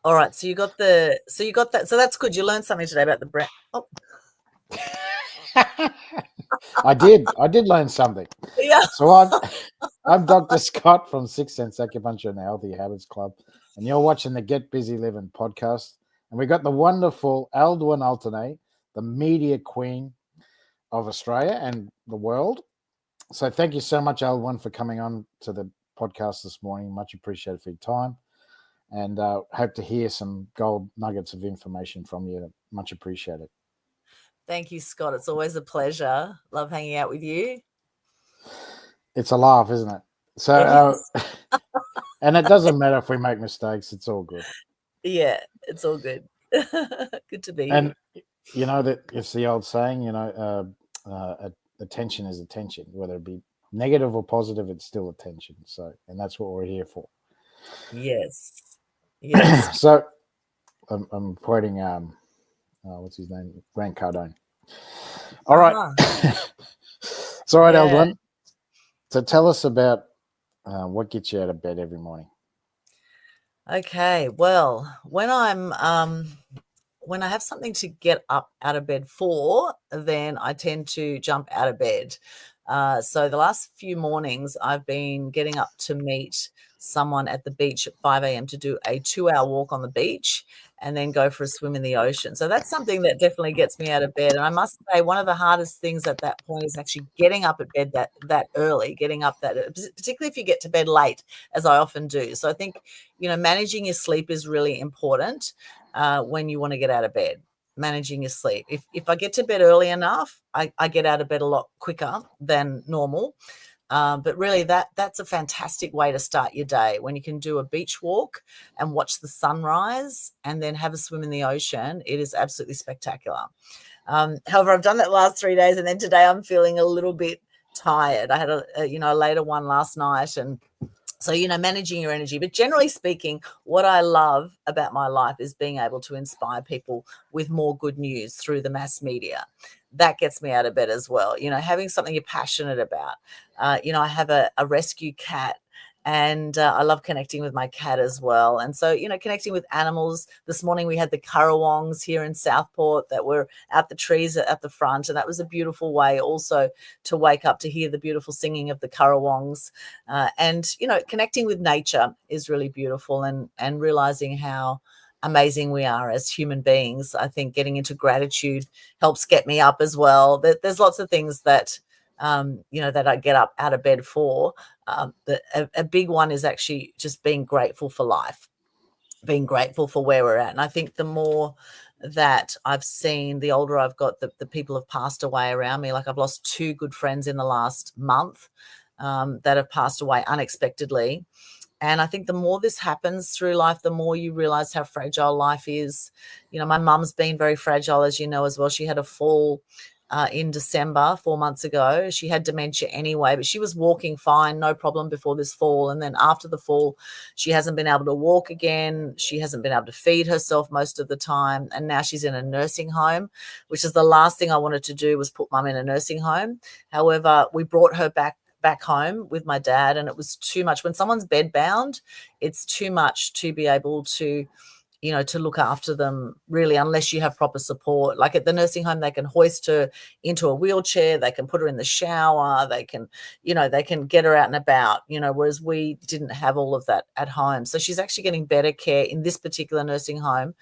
All right. So you got that. So that's good. You learned something today about the brand. Oh, I did learn something. yeah. So I'm Dr. Scott from Sixth Sense Acupuncture and the Healthy Habits Club, and you're watching the Get Busy Livin podcast. And we got the wonderful Aldwin Alternate, the media queen of Australia and the world. So thank you so much, Aldwin, for coming on to the podcast this morning. Much appreciated for your time, and hope to hear some gold nuggets of information from you. Much appreciated. Thank you, Scott. It's always a pleasure. Love hanging out with you. It's a laugh, isn't it? So, It is. and it doesn't matter if we make mistakes; it's all good. Yeah, it's all good. Good to be here. And you know that it's the old saying, attention is attention, whether it be negative or positive, it's still attention. So, and that's what we're here for. Yes. Yes. So, I'm quoting what's his name, Grant Cardone. All right, Uh-huh. it's all right, Yeah. Eldwin. So, tell us about what gets you out of bed every morning. Okay. Well, when I have something to get up out of bed for, then I tend to jump out of bed. So the last few mornings, I've been getting up to meet someone at the beach at 5 a.m. to do a 2-hour walk on the beach and then go for a swim in the ocean. So that's something that definitely gets me out of bed. And I must say, one of the hardest things at that point is actually getting up at bed that early, getting up particularly if you get to bed late, as I often do. So I think, managing your sleep is really important when you want to get out of bed. Managing your sleep. If I get to bed early enough, I get out of bed a lot quicker than normal. But really, that's a fantastic way to start your day when you can do a beach walk and watch the sunrise and then have a swim in the ocean. It is absolutely spectacular. However, I've done that the last 3 days, and then today I'm feeling a little bit tired. I had a later one last night, and so, managing your energy. But generally speaking, what I love about my life is being able to inspire people with more good news through the mass media. That gets me out of bed as well. Having something you're passionate about. I have a rescue cat, and I love connecting with my cat as well. And so, connecting with animals. This morning we had the currawongs here in Southport that were out the trees at the front, and that was a beautiful way also to wake up to hear the beautiful singing of the currawongs. And connecting with nature is really beautiful, and realizing how amazing we are as human beings. I think getting into gratitude helps get me up as well. There's lots of things that that I get up out of bed for. But a big one is actually just being grateful for life, being grateful for where we're at. And I think the more that I've seen, the older I've got, the people have passed away around me. Like I've lost 2 good friends in the last month that have passed away unexpectedly. And I think the more this happens through life, the more you realize how fragile life is. My mum's been very fragile, as you know, as well. She had a fall in December 4 months ago. She had dementia anyway, but she was walking fine, no problem before this fall. And then after the fall, she hasn't been able to walk again. She hasn't been able to feed herself most of the time. And now she's in a nursing home, which is the last thing I wanted to do, was put mum in a nursing home. However, we brought her back home with my dad, and it was too much. When someone's bedbound, it's too much to be able to to look after them, really, unless you have proper support. Like at the nursing home, they can hoist her into a wheelchair, they can put her in the shower, they can get her out and about, whereas we didn't have all of that at home. So she's actually getting better care in this particular nursing home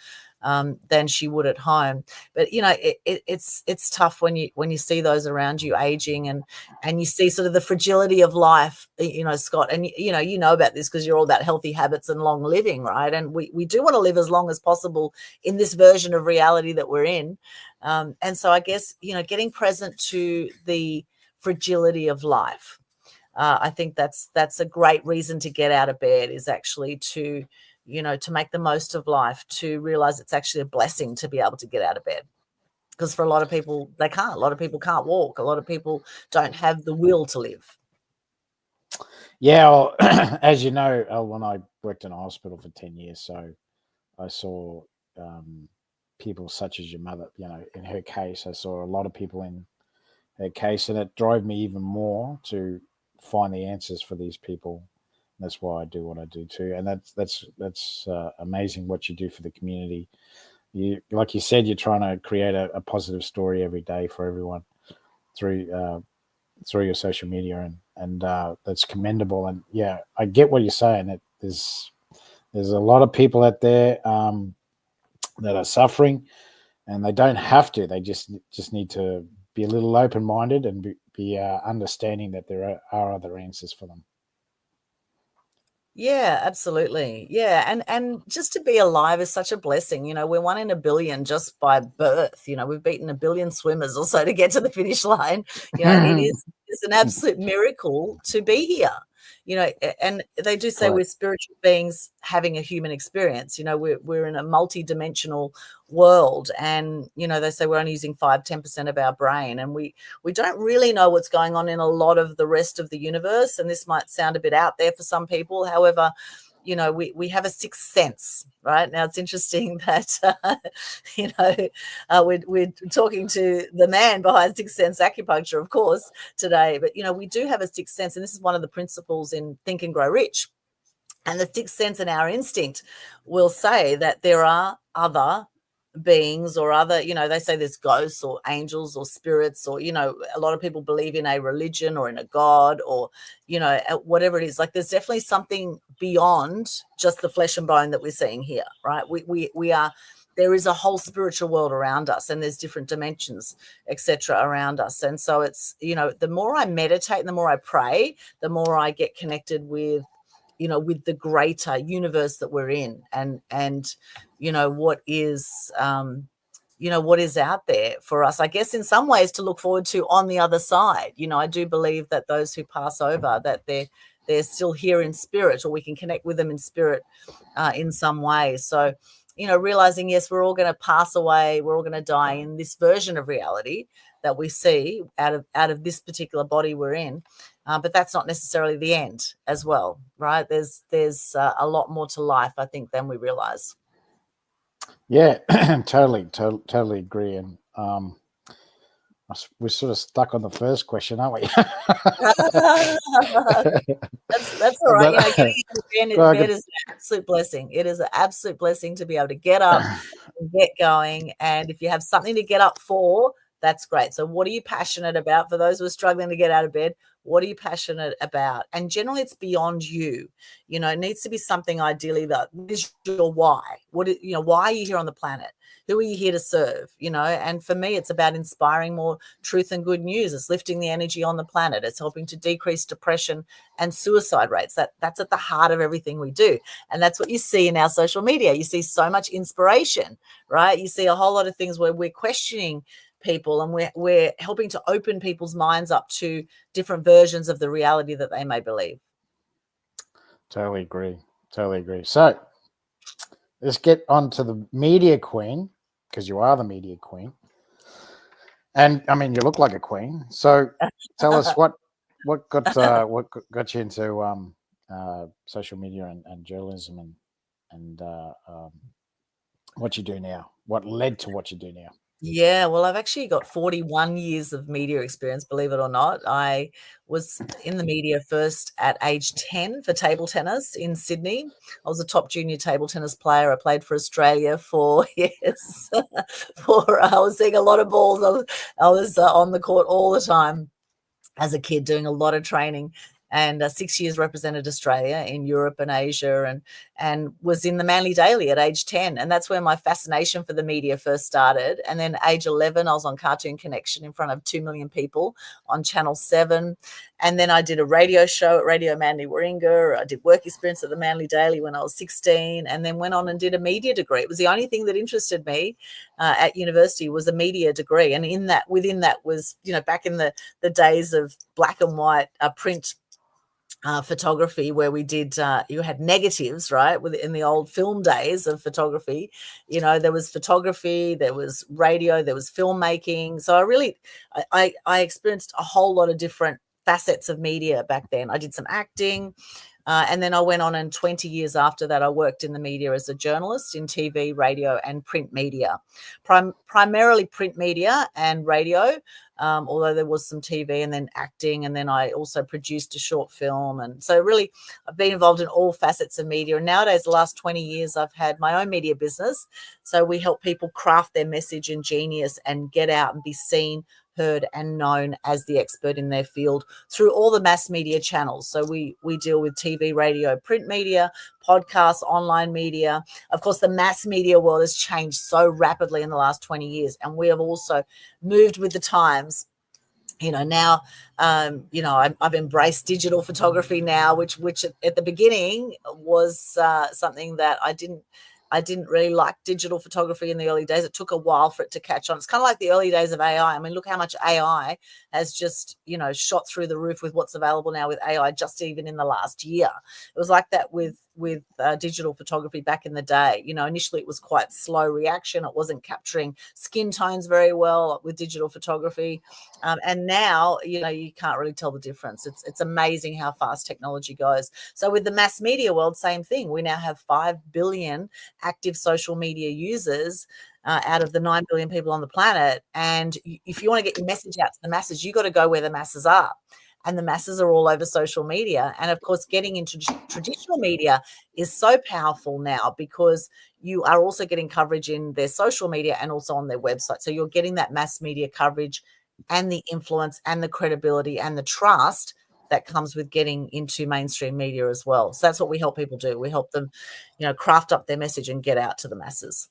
than she would at home. But it's tough when you see those around you aging, and you see sort of the fragility of life, Scott. And you know about this because you're all about healthy habits and long living, right? And we do want to live as long as possible in this version of reality that we're in. And so I guess getting present to the fragility of life. I think that's a great reason to get out of bed, is actually to to make the most of life, to realize it's actually a blessing to be able to get out of bed. Because for a lot of people, they can't. A lot of people can't walk. A lot of people don't have the will to live. Yeah, well, as you know, when I worked in a hospital for 10 years, so I saw people such as your mother, in her case, I saw a lot of people in her case, and it drove me even more to find the answers for these people That's why I do what I do too, and that's amazing what you do for the community. You, like you said, you're trying to create a positive story every day for everyone through through your social media, and that's commendable. And yeah, I get what you're saying. That there's a lot of people out there that are suffering, and they don't have to. They just need to be a little open minded and be understanding that there are other answers for them. Yeah, absolutely. Yeah, and just to be alive is such a blessing. We're one in a billion just by birth. We've beaten a billion swimmers or so to get to the finish line. It's an absolute miracle to be here. And they do say we're Correct. spiritual beings having a human experience. We're in a multi-dimensional world, and they say we're only using 5-10% of our brain, and we don't really know what's going on in a lot of the rest of the universe. And this might sound a bit out there for some people. However, we have a sixth sense, right? Now, it's interesting that, we're talking to the man behind Sixth Sense Acupuncture, of course, today. But, we do have a sixth sense, and this is one of the principles in Think and Grow Rich. And the sixth sense and our instinct will say that there are other beings or other, they say there's ghosts or angels or spirits, or, a lot of people believe in a religion or in a god, or, whatever it is. Like, there's definitely something beyond just the flesh and bone that we're seeing here, right? We are, there is a whole spiritual world around us, and there's different dimensions, etc., around us. And so it's, the more I meditate and the more I pray, the more I get connected with the greater universe that we're in, and what is what is out there for us, I guess, in some ways to look forward to on the other side. I do believe that those who pass over, that they're still here in spirit, or we can connect with them in spirit in some way. So realizing, yes, we're all going to pass away, we're all going to die in this version of reality that we see out of this particular body we're in. But that's not necessarily the end as well, right? There's a lot more to life, I think, than we realize. Yeah, totally agree. And we're sort of stuck on the first question, aren't we? That's all right. But Getting in well, bed is an absolute blessing. It is an absolute blessing to be able to get up and get going. And if you have something to get up for, that's great. So what are you passionate about? For those who are struggling to get out of bed, what are you passionate about? And generally it's beyond you. It needs to be something ideally that is your why. Why are you here on the planet? Who are you here to serve? And for me, it's about inspiring more truth and good news. It's lifting the energy on the planet. It's helping to decrease depression and suicide rates. That's at the heart of everything we do. And that's what you see in our social media. You see so much inspiration, right? You see a whole lot of things where we're questioning people, and we're helping to open people's minds up to different versions of the reality that they may believe. totally agree. Totally agree. So let's get on to the media queen, because you are the media queen. And I mean, you look like a queen. So tell us what got you into social media and journalism, and what you do now. What led to what you do now? Yeah, well, I've actually got 41 years of media experience, believe it or not. I was in the media first at age 10 for table tennis in Sydney. I was a top junior table tennis player. I played for Australia for, yes, I was seeing a lot of balls. I was on the court all the time as a kid, doing a lot of training, and 6 years represented Australia in Europe and Asia, and was in the Manly Daily at age 10. And that's where my fascination for the media first started. And then age 11, I was on Cartoon Connection in front of 2 million people on Channel 7. And then I did a radio show at Radio Manly Warringah. I did work experience at the Manly Daily when I was 16, and then went on and did a media degree. It was the only thing that interested me at university, was a media degree. And within that was, back in the days of black and white print photography, where we did you had negatives, right? In the old film days of photography, there was photography, there was radio, there was filmmaking. So I experienced a whole lot of different facets of media back then. I did some acting, And then I went on, and 20 years after that, I worked in the media as a journalist in TV, radio, and print media, primarily print media and radio, although there was some TV and then acting. And then I also produced a short film. And so really I've been involved in all facets of media. And nowadays, the last 20 years, I've had my own media business. So we help people craft their message and genius and get out and be seen, heard, and known as the expert in their field through all the mass media channels. So we deal with TV, radio, print media, podcasts, online media. Of course, the mass media world has changed so rapidly in the last 20 years, and we have also moved with the times. Now, I've embraced digital photography now, which at the beginning was something that I didn't really like digital photography in the early days. It took a while for it to catch on. It's kind of like the early days of AI. I mean, look how much AI has just, shot through the roof with what's available now with AI, just even in the last year. It was like that with digital photography back in the day. Initially it was quite slow reaction. It wasn't capturing skin tones very well with digital photography. And now, you can't really tell the difference. It's amazing how fast technology goes. So with the mass media world, same thing. We now have 5 billion active social media users out of the 9 billion people on the planet. And if you want to get your message out to the masses, you got to go where the masses are. And the masses are all over social media. And of course, getting into traditional media is so powerful now, because you are also getting coverage in their social media and also on their website. So you're getting that mass media coverage and the influence and the credibility and the trust that comes with getting into mainstream media as well. So that's what we help people do. We help them, craft up their message and get out to the masses.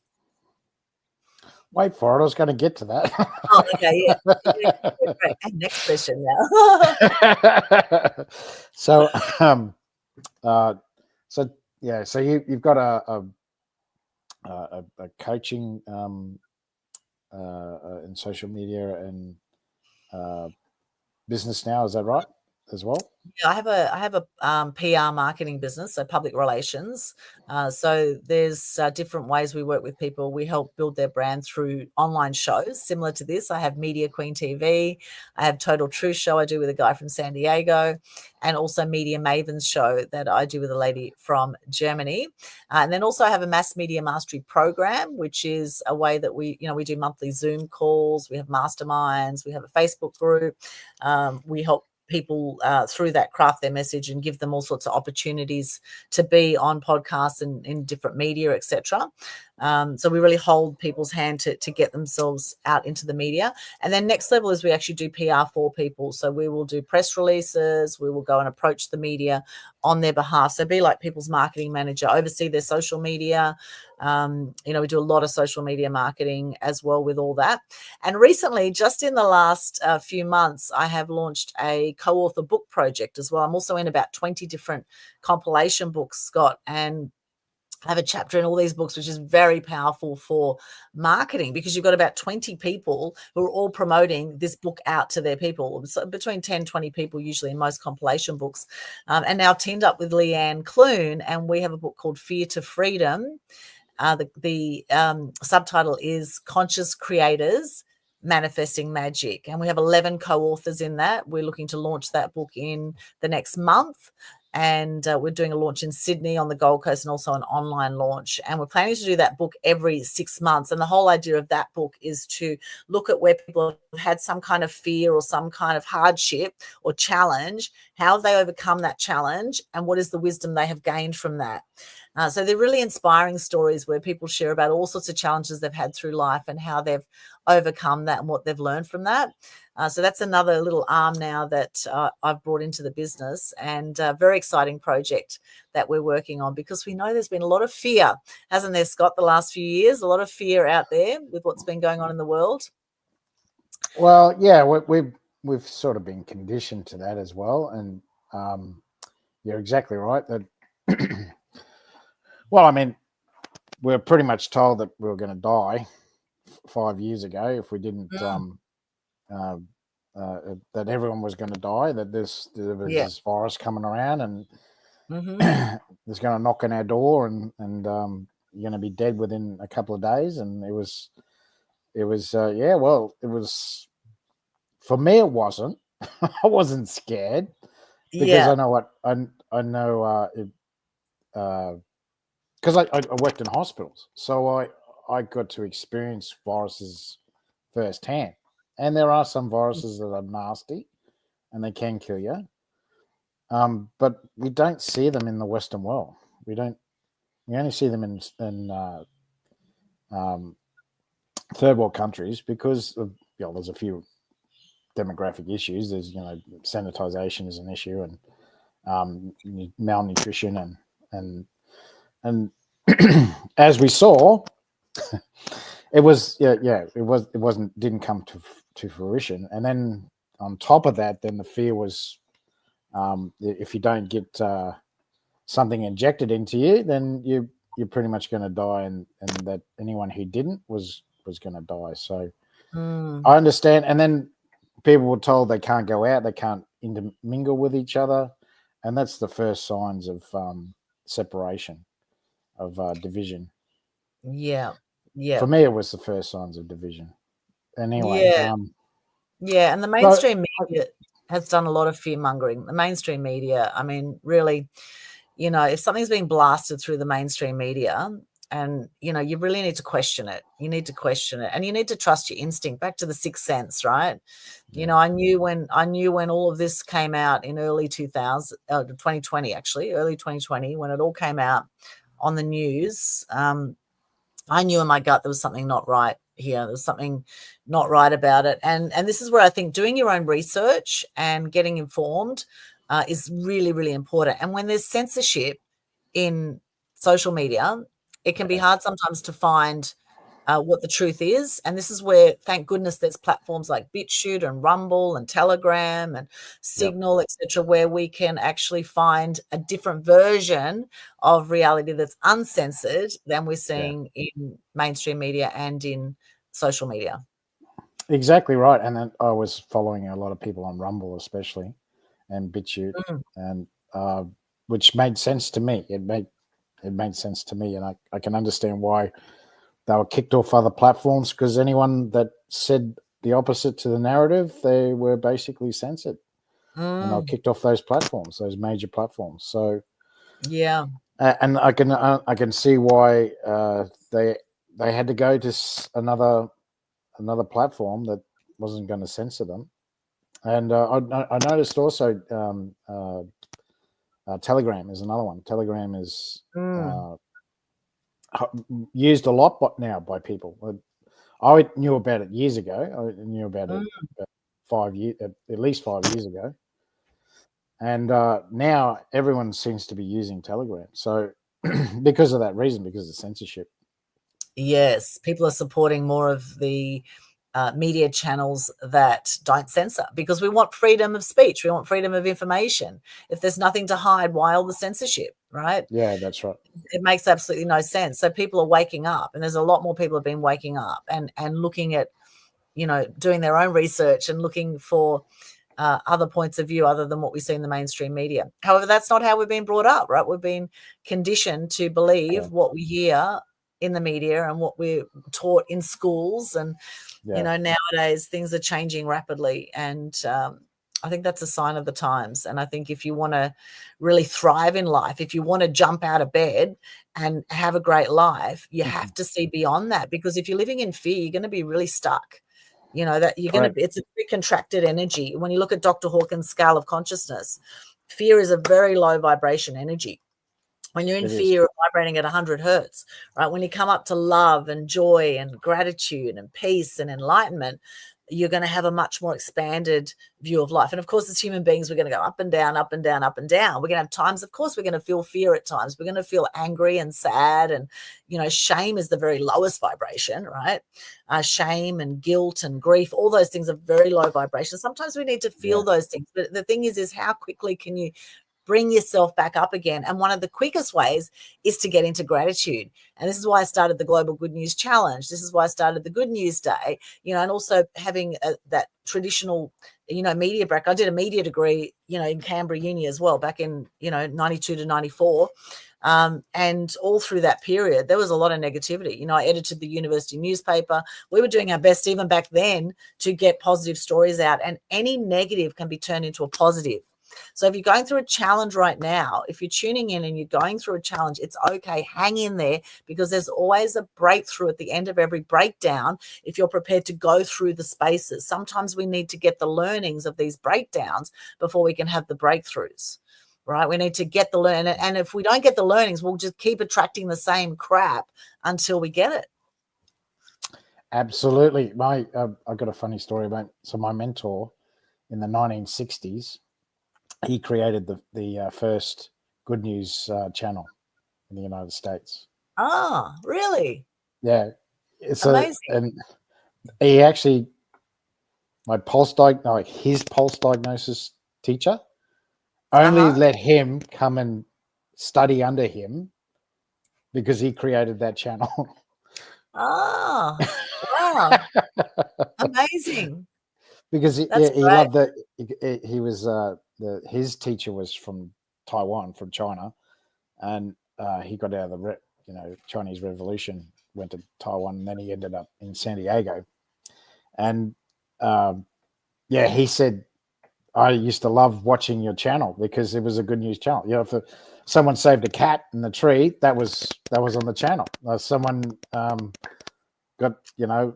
Wait for it. I was going to get to that. Oh, okay, yeah. Great. And next question now. So, so you've got a coaching in social media and business now. Is that right as well? Yeah, I have a PR marketing business, so public relations. So there's different ways we work with people. We help build their brand through online shows similar to this. I have Media Queen TV. I have Total Truth Show I do with a guy from San Diego, and also Media Mavens show that I do with a lady from Germany. And then also I have a mass media mastery program, which is a way that we do monthly Zoom calls. We have masterminds. We have a Facebook group. We help people through that craft their message and give them all sorts of opportunities to be on podcasts and in different media, etc. So we really hold people's hand to get themselves out into the media. And then next level is we actually do PR for people. So we will do press releases. We will go and approach the media on their behalf. So be like people's marketing manager, oversee their social media. We do a lot of social media marketing as well with all that. And recently, just in the last few months, I have launched a co-author book project as well. I'm also in about 20 different compilation books, Scott, and I have a chapter in all these books, which is very powerful for marketing, because you've got about 20 people who are all promoting this book out to their people, so between 10, 20 people usually in most compilation books. And now I've teamed up with Leanne Clune, and we have a book called Fear to Freedom. The subtitle is Conscious Creators Manifesting Magic. And we have 11 co-authors in that. We're looking to launch that book in the next month. And we're doing a launch in Sydney on the Gold Coast, and also an online launch. And we're planning to do that book every 6 months. And the whole idea of that book is to look at where people have had some kind of fear or some kind of hardship or challenge, how have they overcome that challenge, and what is the wisdom they have gained from that. So they're really inspiring stories where people share about all sorts of challenges they've had through life and how they've overcome that and what they've learned from that. So that's another little arm now that I've brought into the business, and a very exciting project that we're working on, because we know there's been a lot of fear, hasn't there, Scott, the last few years? A lot of fear out there with what's been going on in the world. Well, yeah, we've sort of been conditioned to that as well, and you're exactly right that. Well, I mean, we were pretty much told that we were going to die 5 years ago if we didn't. That everyone was going to die. That there was this virus coming around, and it's going to knock on our door, and you're going to be dead within a couple of days. And it was for me. It wasn't. I wasn't scared because I know I know because I worked in hospitals, so I got to experience viruses firsthand. And there are some viruses that are nasty and they can kill you. But we don't see them in the Western world. We don't. We only see them in um, third world countries because of, there's a few demographic issues. There's sanitization is an issue, and malnutrition, and as we saw, it was it wasn't didn't come to fruition. And then on top of that, then the fear was, if you don't get something injected into you, then you're pretty much going to die, and that anyone who didn't was going to die. So I understand. And then people were told they can't go out, they can't intermingle with each other, and that's the first signs of separation, of division. Yeah. For me, it was the first signs of division. Anyway, Yeah. Yeah, and the so mainstream media has done a lot of fear mongering. The mainstream media, I mean, really, if something's being blasted through the mainstream media, and you really need to question it. You need to question it, and you need to trust your instinct. Back to the sixth sense, right? I knew when all of this came out in early 2020, actually, early 2020, when it all came out on the news. I knew in my gut there was something not right here. There was something not right about it. And this is where I think doing your own research and getting informed is really, really important. And when there's censorship in social media, it can be hard sometimes to find what the truth is. And this is where, thank goodness, there's platforms like BitChute and Rumble and Telegram and Signal, etc., where we can actually find a different version of reality that's uncensored than we're seeing in mainstream media and in social media. Exactly right. And then I was following a lot of people on Rumble, especially, and BitChute, and which made sense to me. It made sense to me, and I can understand why they were kicked off other platforms, because anyone that said the opposite to the narrative, they were basically censored, and they were kicked off those platforms, those major platforms. So Yeah. and I can see why they had to go to another platform that wasn't going to censor them. And I noticed also Telegram is another one. Telegram is used a lot now by people. I knew about it years ago. I knew about it about 5 years, at least 5 years ago. And now everyone seems to be using Telegram. So because of that reason, because of censorship. Yes, people are supporting more of the media channels that don't censor, because we want freedom of speech. We want freedom of information. If there's nothing to hide, why all the censorship, right? Yeah, that's right. It makes absolutely no sense. So people are waking up, and there's a lot more people have been waking up and looking at, doing their own research and looking for other points of view other than what we see in the mainstream media. However, that's not how we've been brought up, right? We've been conditioned to believe what we hear in the media and what we're taught in schools. And, nowadays things are changing rapidly. And I think that's a sign of the times. And I think if you want to really thrive in life, if you want to jump out of bed and have a great life, you have to see beyond that, because if you're living in fear, you're going to be really stuck. That you're going to, it's a very contracted energy. When you look at Dr. Hawkins' scale of consciousness, fear is a very low vibration energy. When you're in fear, you're vibrating at 100 hertz, right? When you come up to love and joy and gratitude and peace and enlightenment, you're going to have a much more expanded view of life. And of course, as human beings, we're going to go up and down, up and down, up and down. We're going to have times, of course, we're going to feel fear at times. We're going to feel angry and sad. And, shame is the very lowest vibration, right? Shame and guilt and grief, all those things are very low vibration. Sometimes we need to feel those things. But the thing is how quickly can you bring yourself back up again? And one of the quickest ways is to get into gratitude. And this is why I started the Global Good News Challenge. This is why I started the Good News Day, and also having that traditional, media background. I did a media degree, in Canberra Uni as well, back in, 92 to 94. And all through that period, there was a lot of negativity. I edited the university newspaper. We were doing our best even back then to get positive stories out, and any negative can be turned into a positive. So if you're going through a challenge right now, if you're tuning in and you're going through a challenge, it's okay. Hang in there, because there's always a breakthrough at the end of every breakdown if you're prepared to go through the spaces. Sometimes we need to get the learnings of these breakdowns before we can have the breakthroughs. Right? We need to get the learn, and if we don't get the learnings, we'll just keep attracting the same crap until we get it. Absolutely. I've got a funny story about. So my mentor in the 1960s, he created the first good news channel in the United States. Ah, really? Yeah, Amazing. and he actually, his pulse diagnosis teacher only let him come and study under him because he created that channel. Ah, wow. Amazing. Because That's he great. loved that. He was his teacher was from Taiwan, from China, and he got out of the Chinese Revolution, went to Taiwan, and then he ended up in San Diego. And he said, I used to love watching your channel because it was a good news channel. You know, if someone saved a cat in the tree, that was on the channel. Someone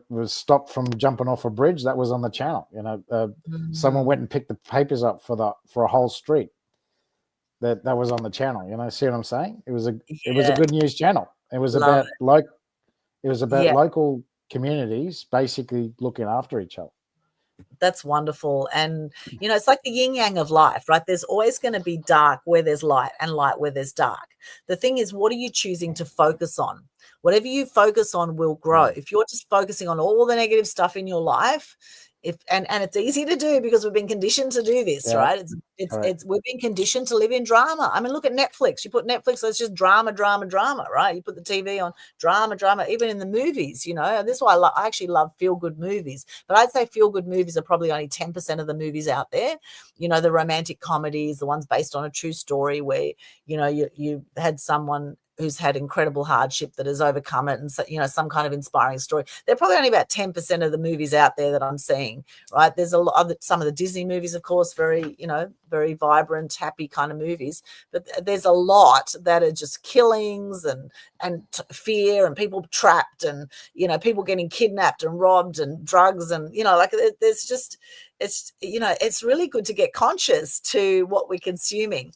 was stopped from jumping off a bridge, that was on the channel. Someone went and picked the papers up for a whole street, that was on the channel. See what I'm saying? It was a good news channel. It was Love about Yeah. local communities basically looking after each other. That's wonderful. And, it's like the yin yang of life, right? There's always going to be dark where there's light and light where there's dark. The thing is, what are you choosing to focus on? Whatever you focus on will grow. If you're just focusing on all the negative stuff in your life, and it's easy to do because we've been conditioned to do this, right? It's we've been conditioned to live in drama. I mean, look at Netflix. You put Netflix, so it's just drama, drama, drama, right? You put the TV on, drama, drama, even in the movies, and this is why I actually love feel-good movies. But I'd say feel-good movies are probably only 10% of the movies out there. The romantic comedies, the ones based on a true story where, you had someone who's had incredible hardship that has overcome it, and so, some kind of inspiring story. They're probably only about 10% of the movies out there that I'm seeing, right? There's a lot of some of the Disney movies, of course, very, very vibrant, happy kind of movies, but there's a lot that are just killings and fear and people trapped and, people getting kidnapped and robbed and drugs and, there's just, it's really good to get conscious to what we're consuming.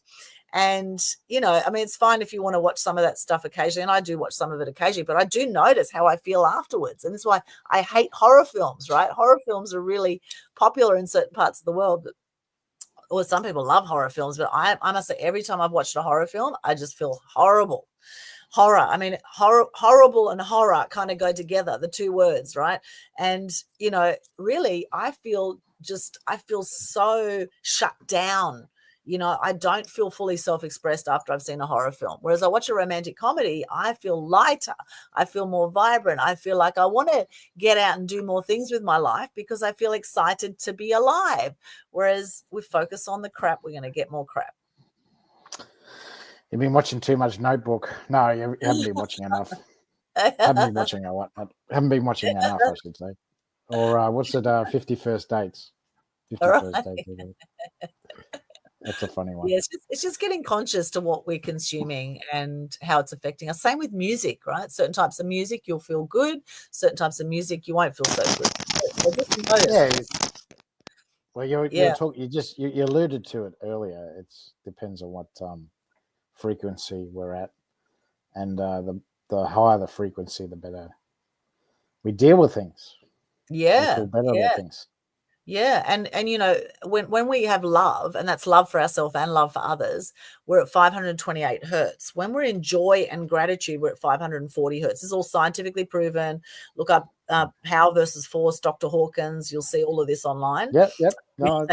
And, it's fine if you want to watch some of that stuff occasionally. And I do watch some of it occasionally, but I do notice how I feel afterwards. And that's why I hate horror films, right? Horror films are really popular in certain parts of the world. Well, some people love horror films, but I must say every time I've watched a horror film, I just feel horrible. Horror. I mean, horrible and horror kind of go together, the two words, right? And, really, I feel so shut down. I don't feel fully self-expressed after I've seen a horror film. Whereas I watch a romantic comedy, I feel lighter. I feel more vibrant. I feel like I want to get out and do more things with my life because I feel excited to be alive. Whereas we focus on the crap, we're going to get more crap. You've been watching too much Notebook. No, you haven't been watching enough. Haven't been watching enough, I should say. Or what's it? 50 First Dates. 50 First Dates. That's a funny one. Yeah, it's just getting conscious to what we're consuming and how it's affecting us. Same with music, right? Certain types of music you'll feel good. Certain types of music you won't feel so good. So just notice. Well, you alluded to it earlier. It depends on what frequency we're at, and the higher the frequency, the better we deal with things. Yeah, we feel better about things. Yeah, and when we have love, and that's love for ourselves and love for others, we're at 528 hertz. When we're in joy and gratitude, we're at 540 hertz. This is all scientifically proven. Look up Power versus Force, Dr. Hawkins. You'll see all of this online. Yep. No,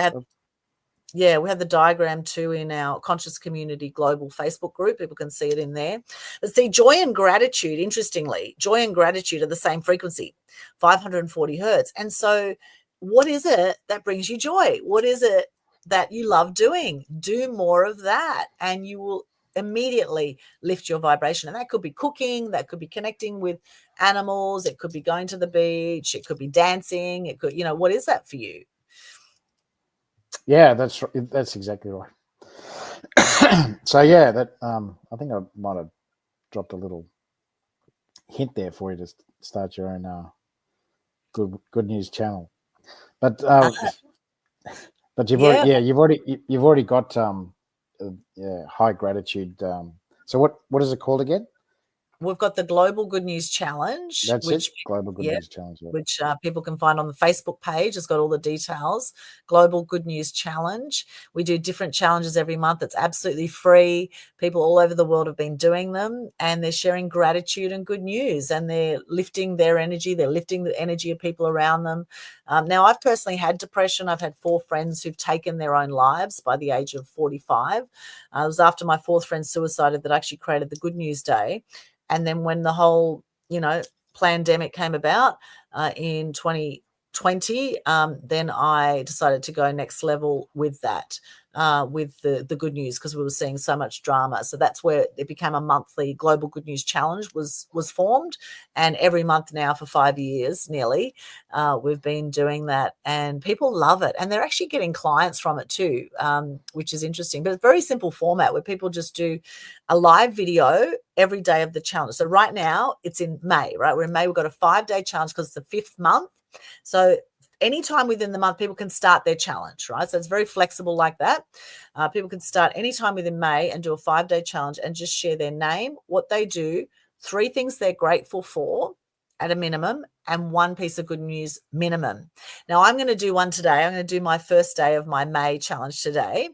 we have the diagram too in our Conscious Community Global Facebook group. People can see it in there. But see, joy and gratitude, interestingly, joy and gratitude are the same frequency, 540 hertz. And so what is it that brings you joy? What is it that you love doing? Do more of that, and you will immediately lift your vibration. And that could be cooking, that could be connecting with animals, it could be going to the beach, it could be dancing, it could, what is that for you? Yeah, that's exactly right. So yeah, that I think I might have dropped a little hint there for you to start your own good news channel. But Yeah. you've already got yeah, high gratitude. So what is it called again? We've got the Global Good News Challenge, That's it. Global Good yeah, News Challenge. Yeah. which people can find on the Facebook page. It's got all the details. Global Good News Challenge. We do different challenges every month. It's absolutely free. People all over the world have been doing them, and they're sharing gratitude and good news, and they're lifting their energy. They're lifting the energy of people around them. Now, I've personally had depression. I've had 4 friends who've taken their own lives by the age of 45. It was after my 4th friend suicided that I actually created the Good News Day. And then when the whole, pandemic came about in 2020, then I decided to go next level with that, with the good news, because we were seeing so much drama. So that's where it became a monthly Global Good News Challenge was formed, and every month now for 5 years nearly, we've been doing that, and people love it, and they're actually getting clients from it too, which is interesting. But it's a very simple format where people just do a live video every day of the challenge. So right now it's in May, right? We're in May. We've got a 5-day challenge because it's the 5th month. So anytime within the month, people can start their challenge, right? So it's very flexible like that. People can start anytime within May and do a 5-day challenge and just share their name, what they do, 3 things they're grateful for at a minimum, and 1 piece of good news minimum. Now I'm going to do one today. I'm going to do my first day of my May challenge today.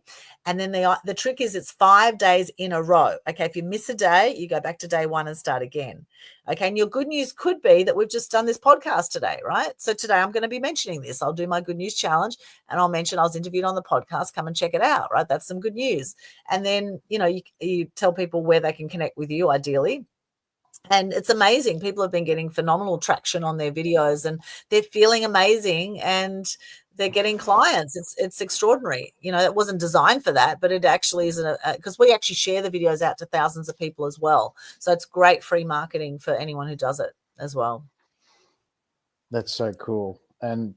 And then the trick is it's 5 days in a row. Okay, if you miss a day, you go back to day 1 and start again. Okay, and your good news could be that we've just done this podcast today, right? So today I'm going to be mentioning this. I'll do my good news challenge, and I'll mention I was interviewed on the podcast. Come and check it out, right? That's some good news. And then, you tell people where they can connect with you, ideally. And it's amazing. People have been getting phenomenal traction on their videos, and they're feeling amazing, and they're getting clients. It's extraordinary. It wasn't designed for that, but it actually is, because we actually share the videos out to thousands of people as well. So it's great free marketing for anyone who does it as well. That's so cool. And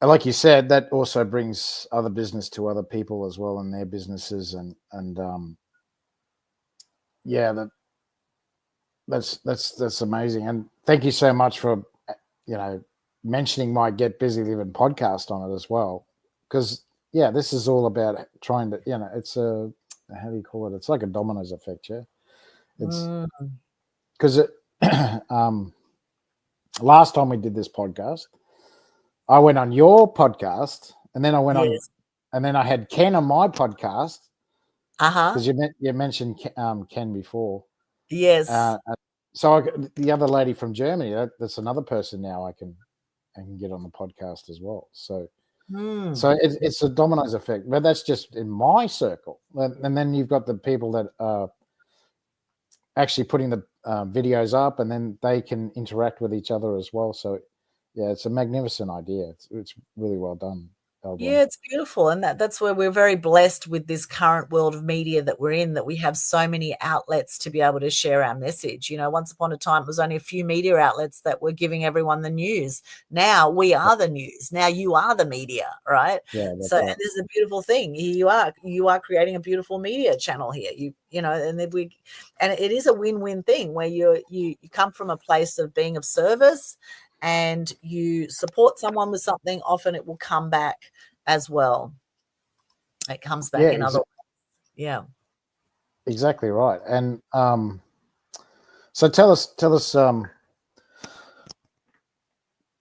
like you said, that also brings other business to other people as well in their businesses, and yeah, that's amazing. And thank you so much for mentioning my Get Busy Livin podcast on it as well, because yeah, this is all about trying to it's a, how do you call it? It's like a dominoes effect, yeah. It's because last time we did this podcast, I went on your podcast, and then I went on, Yes. and then I had Ken on my podcast Uh-huh. because you mentioned Ken before. Yes. So the other lady from Germany, that's another person now I can get on the podcast as well. So it's a dominoes effect, but that's just in my circle, and then you've got the people that are actually putting the videos up, and then they can interact with each other as well. So yeah, it's a magnificent idea. It's really well done, Eldwin. Yeah, it's beautiful, and that's where we're very blessed with this current world of media that we're in, that we have so many outlets to be able to share our message. Once upon a time, it was only a few media outlets that were giving everyone the news. Now we are the news. Now you are the media, right? Yeah, So that's and right. this is a beautiful thing. Here you are creating a beautiful media channel here. And then and it is a win-win thing where you come from a place of being of service, and you support someone with something. Often it will come back as well. It comes back Yeah, in other. Yeah. exactly right. And so tell us,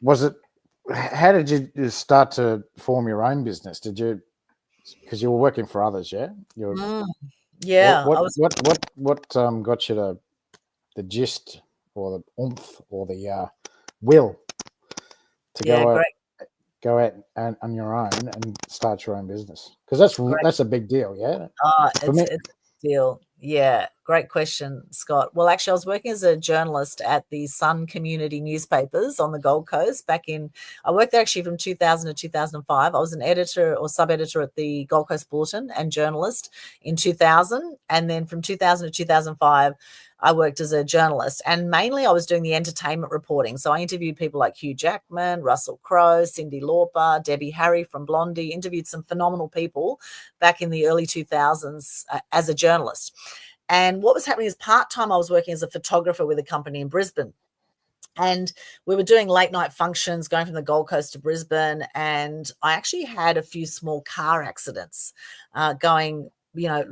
was it? How did you start to form your own business? Did you, because you were working for others? Yeah, you're what Yeah, I what was. what what what got you to the gist or the oomph or the will to Yeah, great. go out and on your own and start your own business? Because Great. that's a big deal. Yeah, for It's me. a deal. Yeah, great question, Scott. Well, actually, I was working as a journalist at the Sun community newspapers on the Gold Coast back in. I worked there actually from 2000 to 2005. I was an editor or sub-editor at the Gold Coast Bulletin and journalist in 2000, and then from 2000 to 2005, I worked as a journalist, and mainly I was doing the entertainment reporting. So I interviewed people like Hugh Jackman, Russell Crowe, Cyndi Lauper, Debbie Harry from Blondie, interviewed some phenomenal people back in the early 2000s as a journalist. And what was happening is part-time I was working as a photographer with a company in Brisbane. And we were doing late night functions going from the Gold Coast to Brisbane. And I actually had a few small car accidents going,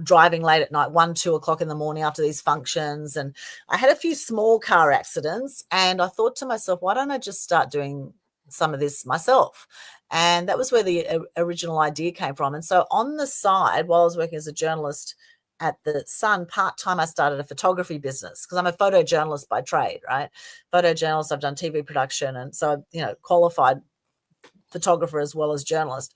driving late at night, 1, 2 o'clock in the morning after these functions. And I had a few small car accidents. And I thought to myself, why don't I just start doing some of this myself? And that was where the original idea came from. And so on the side, while I was working as a journalist at the Sun, part-time, I started a photography business because I'm a photojournalist by trade, right? Photojournalist, I've done TV production, and so, qualified photographer as well as journalist.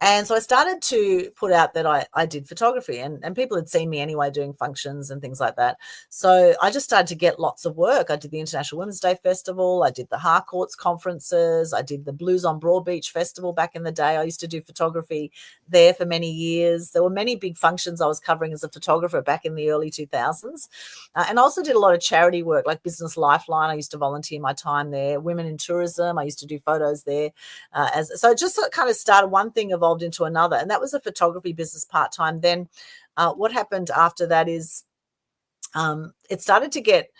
And so I started to put out that I did photography, and people had seen me anyway doing functions and things like that. So I just started to get lots of work. I did the International Women's Day Festival. I did the Harcourts conferences. I did the Blues on Broadbeach Festival back in the day. I used to do photography there for many years. There were many big functions I was covering as a photographer back in the early 2000s. And I also did a lot of charity work like Business Lifeline. I used to volunteer my time there. Women in Tourism, I used to do photos there. So it just kind of started, one thing evolved into another, and that was a photography business part-time. Then what happened after that is it started to get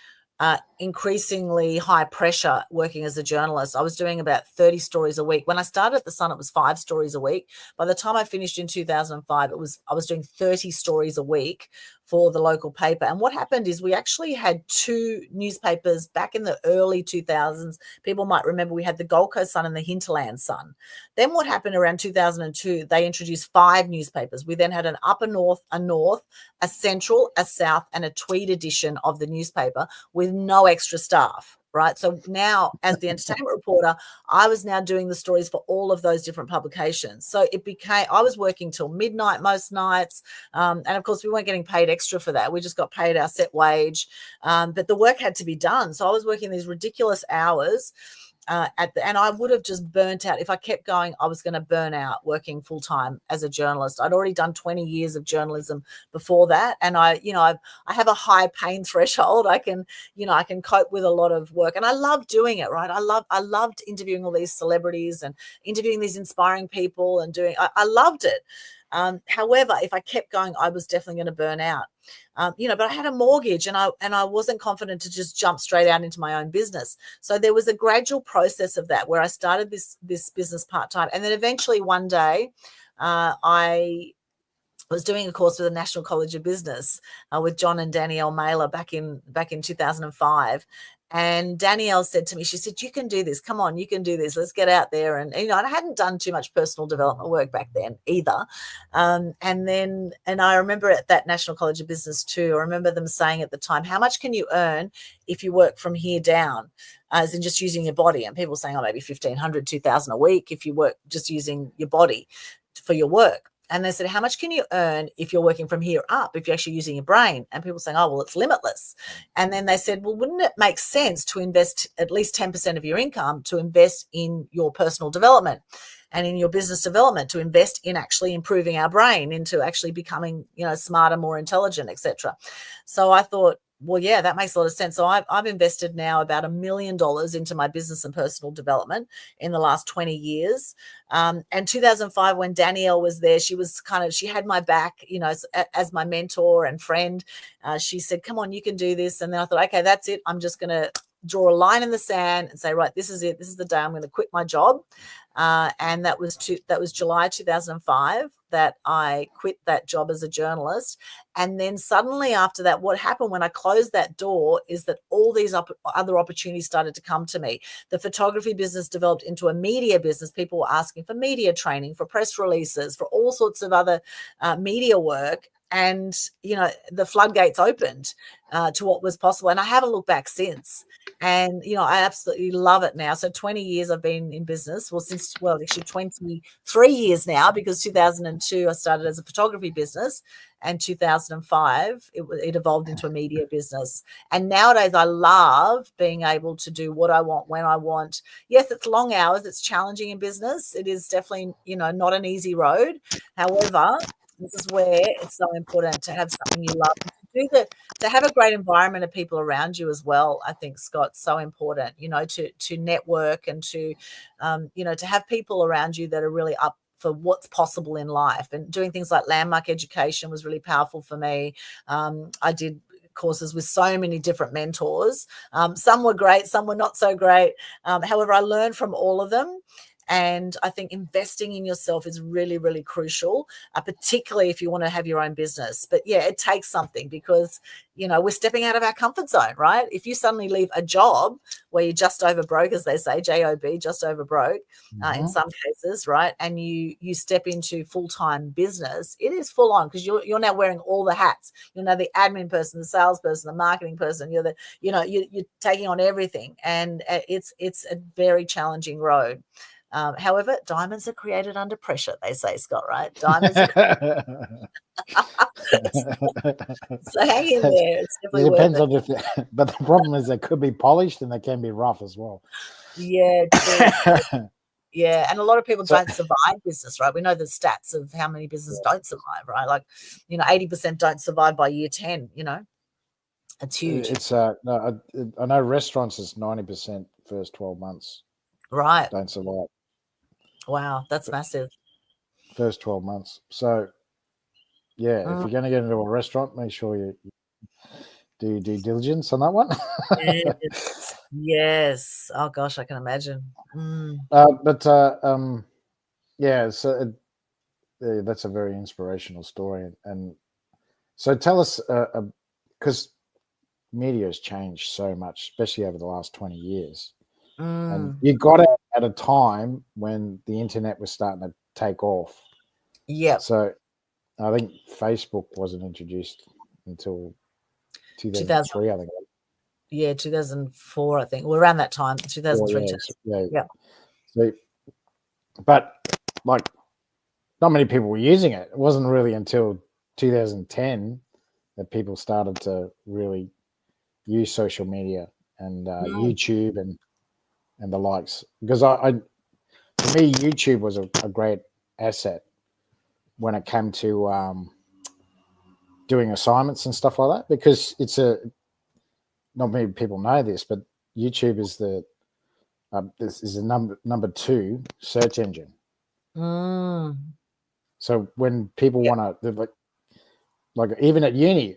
increasingly high pressure working as a journalist. I was doing about 30 stories a week. When I started at the Sun, it was 5 stories a week. By the time I finished in 2005, I was doing 30 stories a week for the local paper. And what happened is we actually had 2 newspapers back in the early 2000s. People might remember we had the Gold Coast Sun and the Hinterland Sun. Then what happened around 2002, they introduced 5 newspapers. We then had an upper north, a central, a south, and a Tweed edition of the newspaper with no extra staff. Right. So now, as the entertainment reporter, I was now doing the stories for all of those different publications. So it became, I was working till midnight most nights. And of course, we weren't getting paid extra for that. We just got paid our set wage. But the work had to be done. So I was working these ridiculous hours. And I would have just burnt out. If I kept going, I was going to burn out working full time as a journalist. I'd already done 20 years of journalism before that. And I have a high pain threshold. I can cope with a lot of work, and I love doing it, right? I loved interviewing all these celebrities and interviewing these inspiring people and I loved it. However, if I kept going, I was definitely going to burn out. But I had a mortgage, and I wasn't confident to just jump straight out into my own business. So there was a gradual process of that where I started this business part-time. And then eventually one day I was doing a course with the National College of Business with John and Danielle Mailer back in 2005. And Danielle said to me, she said, you can do this. Come on, you can do this. Let's get out there. And, I hadn't done too much personal development work back then either. And I remember at that National College of Business too, I remember them saying at the time, how much can you earn if you work from here down? As in just using your body. And people saying, maybe 1,500, 2,000 a week if you work just using your body for your work. And they said, how much can you earn if you're working from here up, if you're actually using your brain? And people saying, oh, well, it's limitless. And then they said, well, wouldn't it make sense to invest at least 10% of your income to invest in your personal development and in your business development, to invest in actually improving our brain, into actually becoming, smarter, more intelligent, etc. So I thought, well, yeah, that makes a lot of sense. So I've invested now about $1 million into my business and personal development in the last 20 years. And 2005, when Danielle was there, she had my back, as my mentor and friend. She said, come on, you can do this. And then I thought, okay, that's it. I'm just going to draw a line in the sand and say, right, this is it. This is the day I'm going to quit my job. And that was July 2005 that I quit that job as a journalist. And then suddenly after that, what happened when I closed that door is that all these other opportunities started to come to me. The photography business developed into a media business. People were asking for media training, for press releases, for all sorts of other media work. And, the floodgates opened to what was possible. And I haven't looked back since. And, I absolutely love it now. So 20 years I've been in business. Actually 23 years now, because 2002 I started as a photography business, and 2005 it evolved into a media business. And nowadays I love being able to do what I want when I want. Yes, it's long hours. It's challenging in business. It is definitely, not an easy road. However, this is where it's so important to have something you love to to have a great environment of people around you as well, I think, Scott, so important, to network and to, to have people around you that are really up for what's possible in life. And doing things like landmark education was really powerful for me. I did courses with so many different mentors. Some were great, some were not so great. However, I learned from all of them. And I think investing in yourself is really, really crucial, particularly if you want to have your own business. But yeah, it takes something because, we're stepping out of our comfort zone, right? If you suddenly leave a job where you're just over broke, as they say, JOB, just over broke, in some cases, right? And you step into full-time business, it is full on because you're now wearing all the hats. You're now the admin person, the salesperson, the marketing person. You're you're taking on everything, and it's a very challenging road. However, diamonds are created under pressure, they say, Scott, right? Diamonds are so hang in there. It's It definitely worth depends it. on if, but the problem is they could be polished and they can be rough as well. Yeah, true. Yeah, and a lot of people So, don't survive business, right? We know the stats of how many businesses don't survive, right? Like, 80% don't survive by year 10, It's huge. it's no, I know restaurants is 90% first 12 months Right. don't survive. Wow, that's massive. First 12 months. So yeah, if Mm, you're going to get into a restaurant, make sure you do your due diligence on that one. yes. Yes. Oh gosh, I can imagine. But yeah, so that's a very inspirational story. And so tell us, because media has changed so much, especially over the last 20 years. And Mm. you got it at a time when the internet was starting to take off. Yep. So I think Facebook wasn't introduced until 2000. 2003, I think. Yeah, 2004, I think. Well, around that time, 2003. Yeah, yeah. Yeah. So, but like, not many people were using it. It wasn't really until 2010 that people started to really use social media and Mm. YouTube and the likes. Because for me, YouTube was a great asset when it came to doing assignments and stuff like that. Because not many people know this, but YouTube is this is the number two search engine. Mm. So when people Yep. want to like even at uni,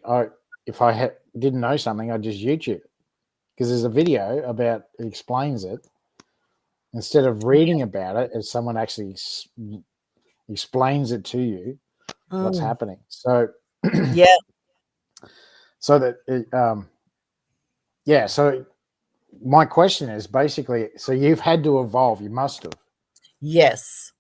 if I didn't know something, I'd just YouTube it because there's a video about it explains it instead of reading about it. If someone actually explains it to you, what's Mm. happening. So Yeah. so that yeah. So my question is basically, so you've had to evolve. You must have. Yes.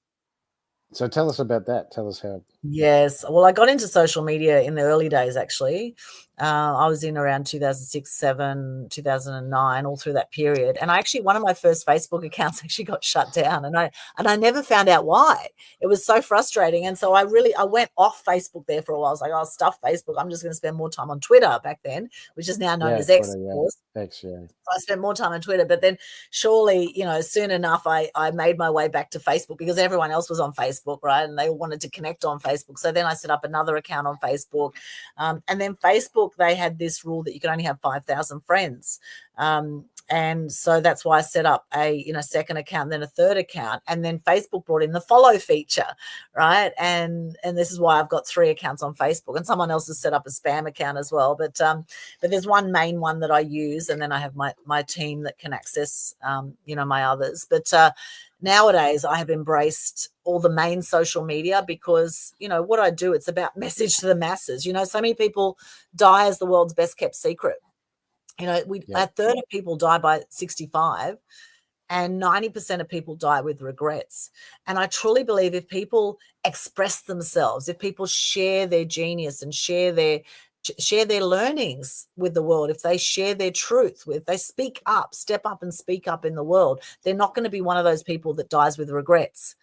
So tell us about that. Tell us how. Yes. Well, I got into social media in the early days, actually. I was in around 2006, 7, 2009, all through that period. And one of my first Facebook accounts actually got shut down, and I never found out why. It was so frustrating. And so I went off Facebook there for a while. I was like, oh, stuff Facebook. I'm just going to spend more time on Twitter back then, which is now known Yeah, as X, Twitter. of Yeah, course. X. Yeah. I spent more time on Twitter, but then surely, soon enough, I made my way back to Facebook because everyone else was on Facebook, right? And they all wanted to connect on Facebook. So then I set up another account on Facebook. And then Facebook, they had this rule that you can only have 5,000 friends. And so that's why I set up a, second account, then a third account. And then Facebook brought in the follow feature, right? And this is why I've got 3 accounts on Facebook, and someone else has set up a spam account as well. But there's one main one that I use, and then I have my team that can access, my others. But nowadays I have embraced all the main social media because, what I do, it's about message to the masses. So many people die as the world's best kept secret. A third of people die by 65, and 90% of people die with regrets. And I truly believe if people express themselves, if people share their genius and share their learnings with the world, if they share their truth, if they speak up, step up and speak up in the world, they're not going to be one of those people that dies with regrets.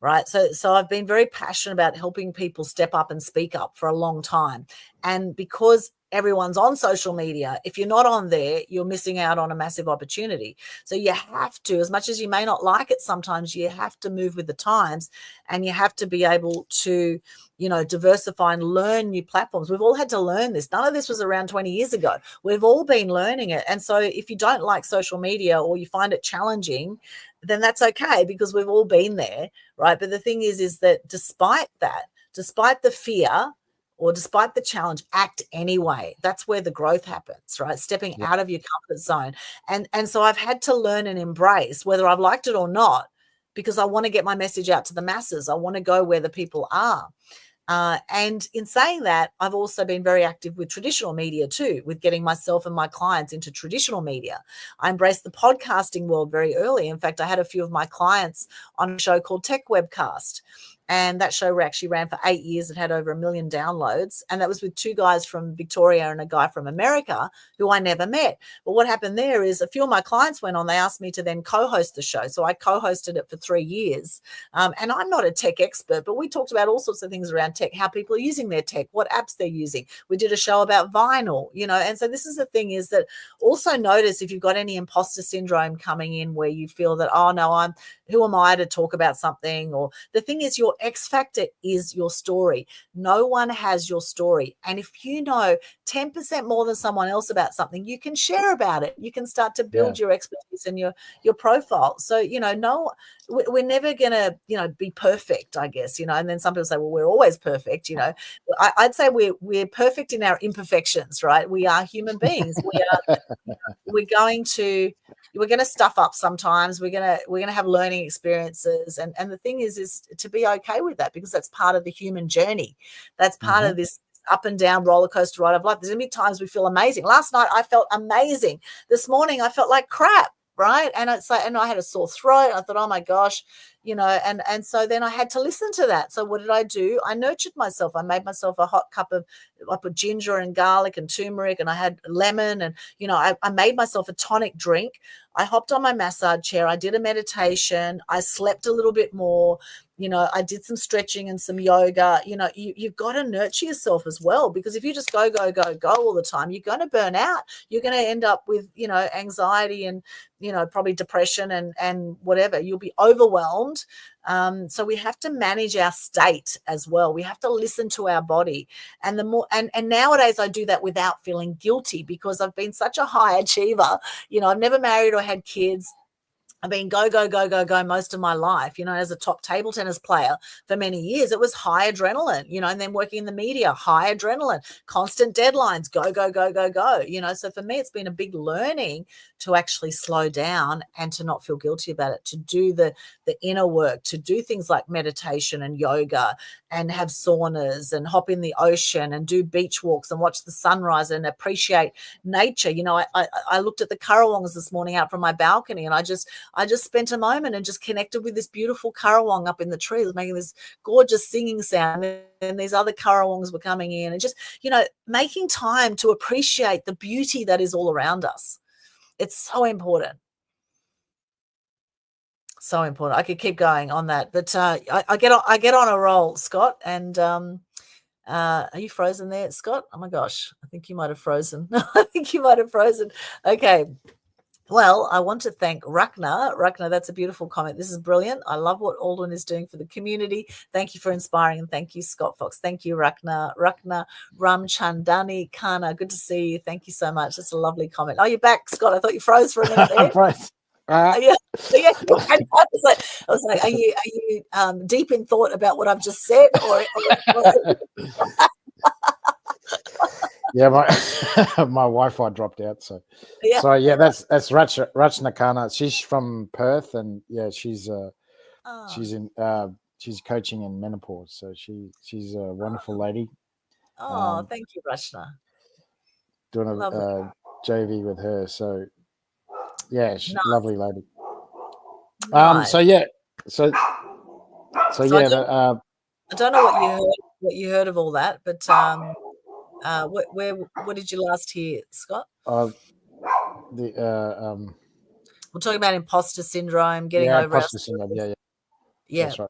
Right. So I've been very passionate about helping people step up and speak up for a long time. And because everyone's on social media. If you're not on there, you're missing out on a massive opportunity. So you have to, as much as you may not like it sometimes, you have to move with the times, and you have to be able to, diversify and learn new platforms. We've all had to learn this. None of this was around 20 years ago. We've all been learning it. And so if you don't like social media or you find it challenging, then that's okay, because we've all been there, right? But the thing is that despite the fear, or despite the challenge, act anyway. That's where the growth happens, right? Stepping out of your comfort zone. And so I've had to learn and embrace, whether I've liked it or not, because I want to get my message out to the masses. I want to go where the people are. And in saying that, I've also been very active with traditional media too, with getting myself and my clients into traditional media. I embraced the podcasting world very early. In fact, I had a few of my clients on a show called Tech Webcast. And that show actually ran for 8 years. It had over 1 million downloads. And that was with 2 guys from Victoria and a guy from America who I never met. But what happened there is a few of my clients went on. They asked me to then co-host the show. So I co-hosted it for 3 years. And I'm not a tech expert, but we talked about all sorts of things around tech, how people are using their tech, what apps they're using. We did a show about vinyl, and so this is the thing, is that also notice if you've got any imposter syndrome coming in where you feel that, oh no, who am I to talk about something? Or the thing is, your X factor is your story. No one has your story. And if you know 10% more than someone else about something, you can share about it. You can start to build your expertise and your profile. So, no, we're never going to, be perfect, I guess, and then some people say, well, we're always perfect. I'd say we're perfect in our imperfections, right? We are human beings. We're going to stuff up sometimes. We're going to have learning experiences. And the thing is to be okay with that, because that's part of the human journey. That's part of this up and down roller coaster ride of life. There's going to be times we feel amazing. Last night I felt amazing. This morning I felt like crap. Right. And it's like, and I had a sore throat. I thought, oh my gosh, and so then I had to listen to that. So what did I do? I nurtured myself. I made myself a hot cup of, I put ginger and garlic and turmeric, and I had lemon, and, I made myself a tonic drink. I hopped on my massage chair. I did a meditation. I slept a little bit more. I did some stretching and some yoga. You've got to nurture yourself as well, because if you just go all the time, you're going to burn out. You're going to end up with, anxiety and, probably depression and whatever. You'll be overwhelmed. So we have to manage our state as well. We have to listen to our body. And the more, and nowadays I do that without feeling guilty, because I've been such a high achiever. I've never married or had kids. I've been go most of my life, as a top table tennis player for many years. It was high adrenaline, and then working in the media, high adrenaline, constant deadlines, go. So for me, it's been a big learning to actually slow down and to not feel guilty about it, to do the inner work, to do things like meditation and yoga and have saunas and hop in the ocean and do beach walks and watch the sunrise and appreciate nature. I looked at the currawongs this morning out from my balcony, and I just spent a moment and just connected with this beautiful currawong up in the trees, making this gorgeous singing sound. And these other currawongs were coming in, and just, making time to appreciate the beauty that is all around us. It's so important. So important. I could keep going on that, but I get on a roll, Scott. And are you frozen there, Scott? Oh my gosh, I think you might have frozen. Okay. Well, I want to thank Rakna. Rakna, that's a beautiful comment. This is brilliant. I love what Aldwyn is doing for the community. Thank you for inspiring, and thank you, Scott Fox. Thank you, Rakna. Rakna Ramchandani Kana, good to see you. Thank you so much. That's a lovely comment. Oh, you're back, Scott. I thought you froze for a minute there. Yeah. I was like, are you deep in thought about what I've just said, or Yeah, my Wi-Fi dropped out. So that's Rachna Khanna. She's from Perth, and she's coaching in menopause. So she's a wonderful lady. Thank you, Rachna. Doing a JV with her. So she's a lovely lady. Nice. I don't know what you heard of all that, but what did you last hear, Scott? We're talking about imposter syndrome, getting over imposter syndrome. Yeah, yeah. That's right.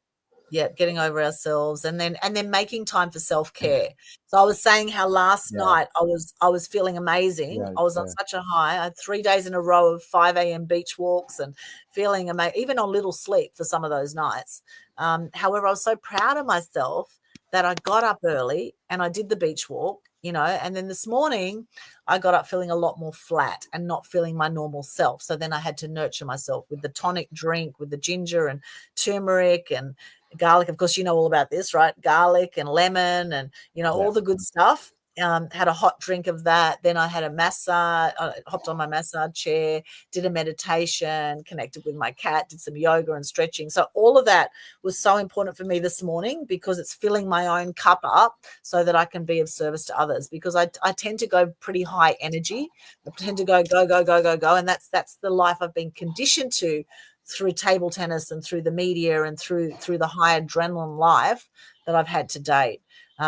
Yeah, getting over ourselves, and then making time for self-care. So I was saying how last Yeah, night I was feeling amazing. yeah, I was on yeah, such a high. I had 3 days in a row of 5 a.m. beach walks and feeling amazing, even on little sleep for some of those nights. However, I was so proud of myself that I got up early and I did the beach walk, and then this morning I got up feeling a lot more flat and not feeling my normal self. So then I had to nurture myself with the tonic drink, with the ginger and turmeric and garlic. Of course, you know all about this, right? Garlic and lemon and, yeah. all the good stuff. Had a hot drink of that. Then I had a massage, hopped on my massage chair, did a meditation, connected with my cat, did some yoga and stretching. So all of that was so important for me this morning because it's filling my own cup up so that I can be of service to others, because I tend to go pretty high energy. I tend to go, go, go, go, go, go. And that's the life I've been conditioned to through table tennis and through the media and through the high adrenaline life that I've had to date.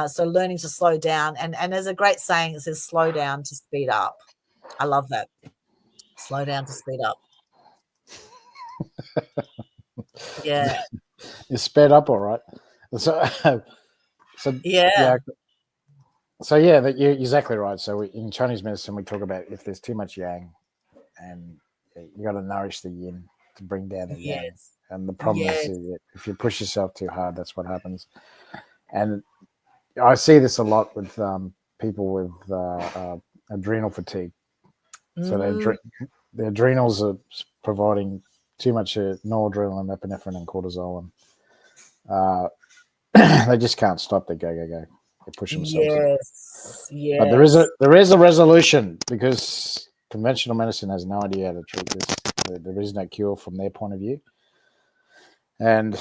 So learning to slow down, and there's a great saying, it says slow down to speed up. I love that. Slow down to speed up. Yeah. You sped up all right. So, so Yeah. yeah, so yeah, that you're exactly right. So in Chinese medicine, we talk about if there's too much yang, and you got to nourish the yin to bring down the yang. Yes. And the problem is Yes. if you push yourself too hard, that's what happens. And I see this a lot with people with adrenal fatigue. So Mm, the adrenals are providing too much noradrenaline, epinephrine, and cortisol, and they just can't stop. They go, go, go. They push themselves out. yes. But Yes. there is a resolution because conventional medicine has no idea how to treat this. There is no cure from their point of view, and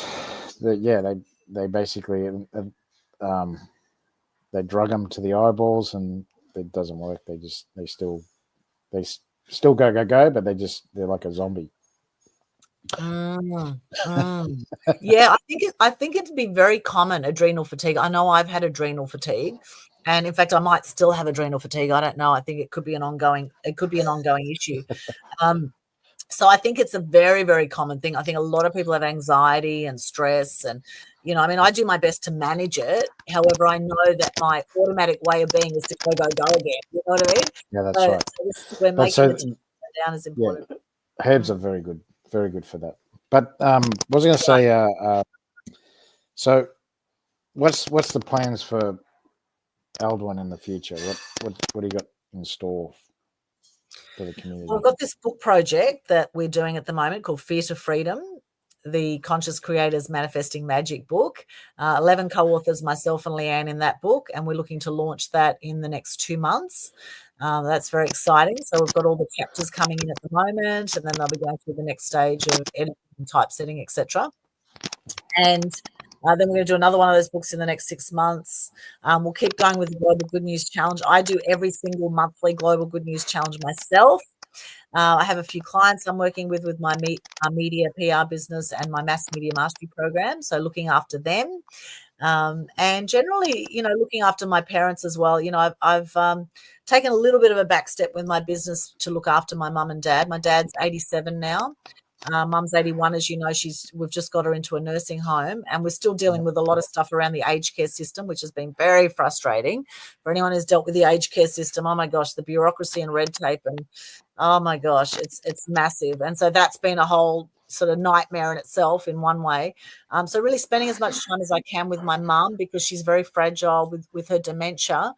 they basically um, they drug them to the eyeballs, and it doesn't work. They still go go go, but they're like a zombie. Mm, mm. Yeah, I think it'd be very common, adrenal fatigue. I know I've had adrenal fatigue, and in fact, I might still have adrenal fatigue. I don't know. I think it could be an ongoing issue. Um, so I think it's a very, very common thing. I think a lot of people have anxiety and stress, and I mean, I do my best to manage it. However, I know that my automatic way of being is to go, go, go again. You know what I mean? Yeah, that's So, right. this is where But making the so time down is yeah, important. herbs Mm. are very good for that. But what was I going to say? So what's the plans for Aldwin in the future? What do you got in store for the Well, I've community? got this book project that we're doing at the moment called Fear to Freedom, the Conscious Creators Manifesting Magic book. 11 co-authors, myself and Leanne in that book, and we're looking to launch that in the next 2 months. That's very exciting. So we've got all the chapters coming in at the moment, and then they'll be going through the next stage of editing, typesetting, etc. And then we're going to do another one of those books in the next 6 months. We'll keep going with the Global Good News Challenge. I do every single monthly Global Good News Challenge myself. I have a few clients I'm working with my media PR business and my mass media mastery program. So looking after them, and generally, looking after my parents as well. I've taken a little bit of a back step with my business to look after my mum and dad. My dad's 87 now. Mum's 81, as you know. We've just got her into a nursing home, and we're still dealing Yeah, with a lot of stuff around the aged care system, which has been very frustrating for anyone who's dealt with the aged care system. Oh my gosh, the bureaucracy and red tape, and oh my gosh, it's massive. And so that's been a whole sort of nightmare in itself in one way. So really spending as much time as I can with my mum, because she's very fragile with her dementia.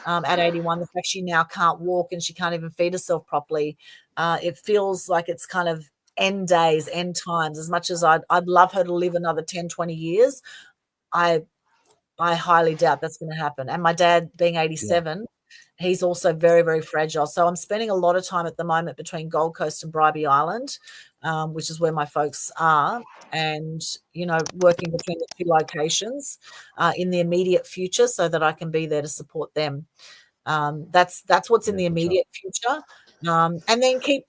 At 81, the fact she now can't walk and she can't even feed herself properly, it feels like it's kind of end days, end times. As much as I'd love her to live another 10, 20 years, I I highly doubt that's going to happen. And my dad being yeah, 87, he's also very, very fragile. So I'm spending a lot of time at the moment between Gold Coast and Bribie Island, which is where my folks are, and working between the two locations in the immediate future, so that I can be there to support them. That's what's in yeah, the good job. immediate future, and then keep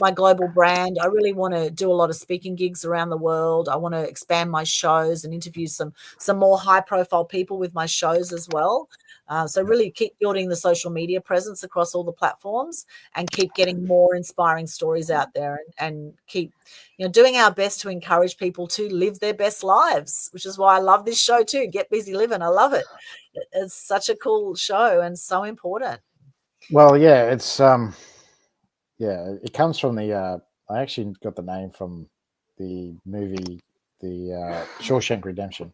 my global brand. I really want to do a lot of speaking gigs around the world. I want to expand my shows and interview some more high profile people with my shows as well. So really keep building the social media presence across all the platforms and keep getting more inspiring stories out there, and keep, doing our best to encourage people to live their best lives, which is why I love this show too, Get Busy Livin'. I love it. It's such a cool show and so important. Well, yeah, it comes from the. I actually got the name from the movie, the Shawshank Redemption,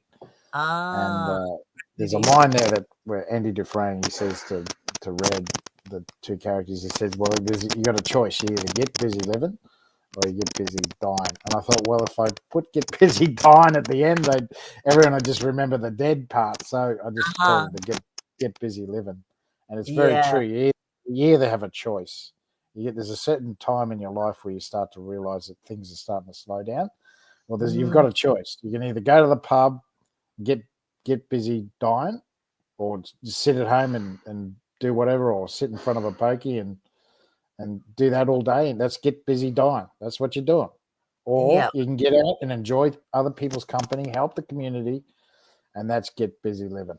and Ah, there's a movie. line there that where Andy Dufresne, he says to Red, the two characters, he says, "Well, you got a choice. You either get busy living or you get busy dying." And I thought, well, if I put "get busy dying" at the end, everyone would just remember the dead part. So I just call Uh-huh. it the "get busy living," and it's very Yeah. true. You either have a choice. There's a certain time in your life where you start to realize that things are starting to slow down. Well, you've Mm, got a choice. You can either go to the pub, get get busy dying, or just sit at home and do whatever, or sit in front of a pokey and do that all day, and that's get busy dying. That's what you're doing. Or yeah. you can get out and enjoy other people's company, help the community, and that's get busy living.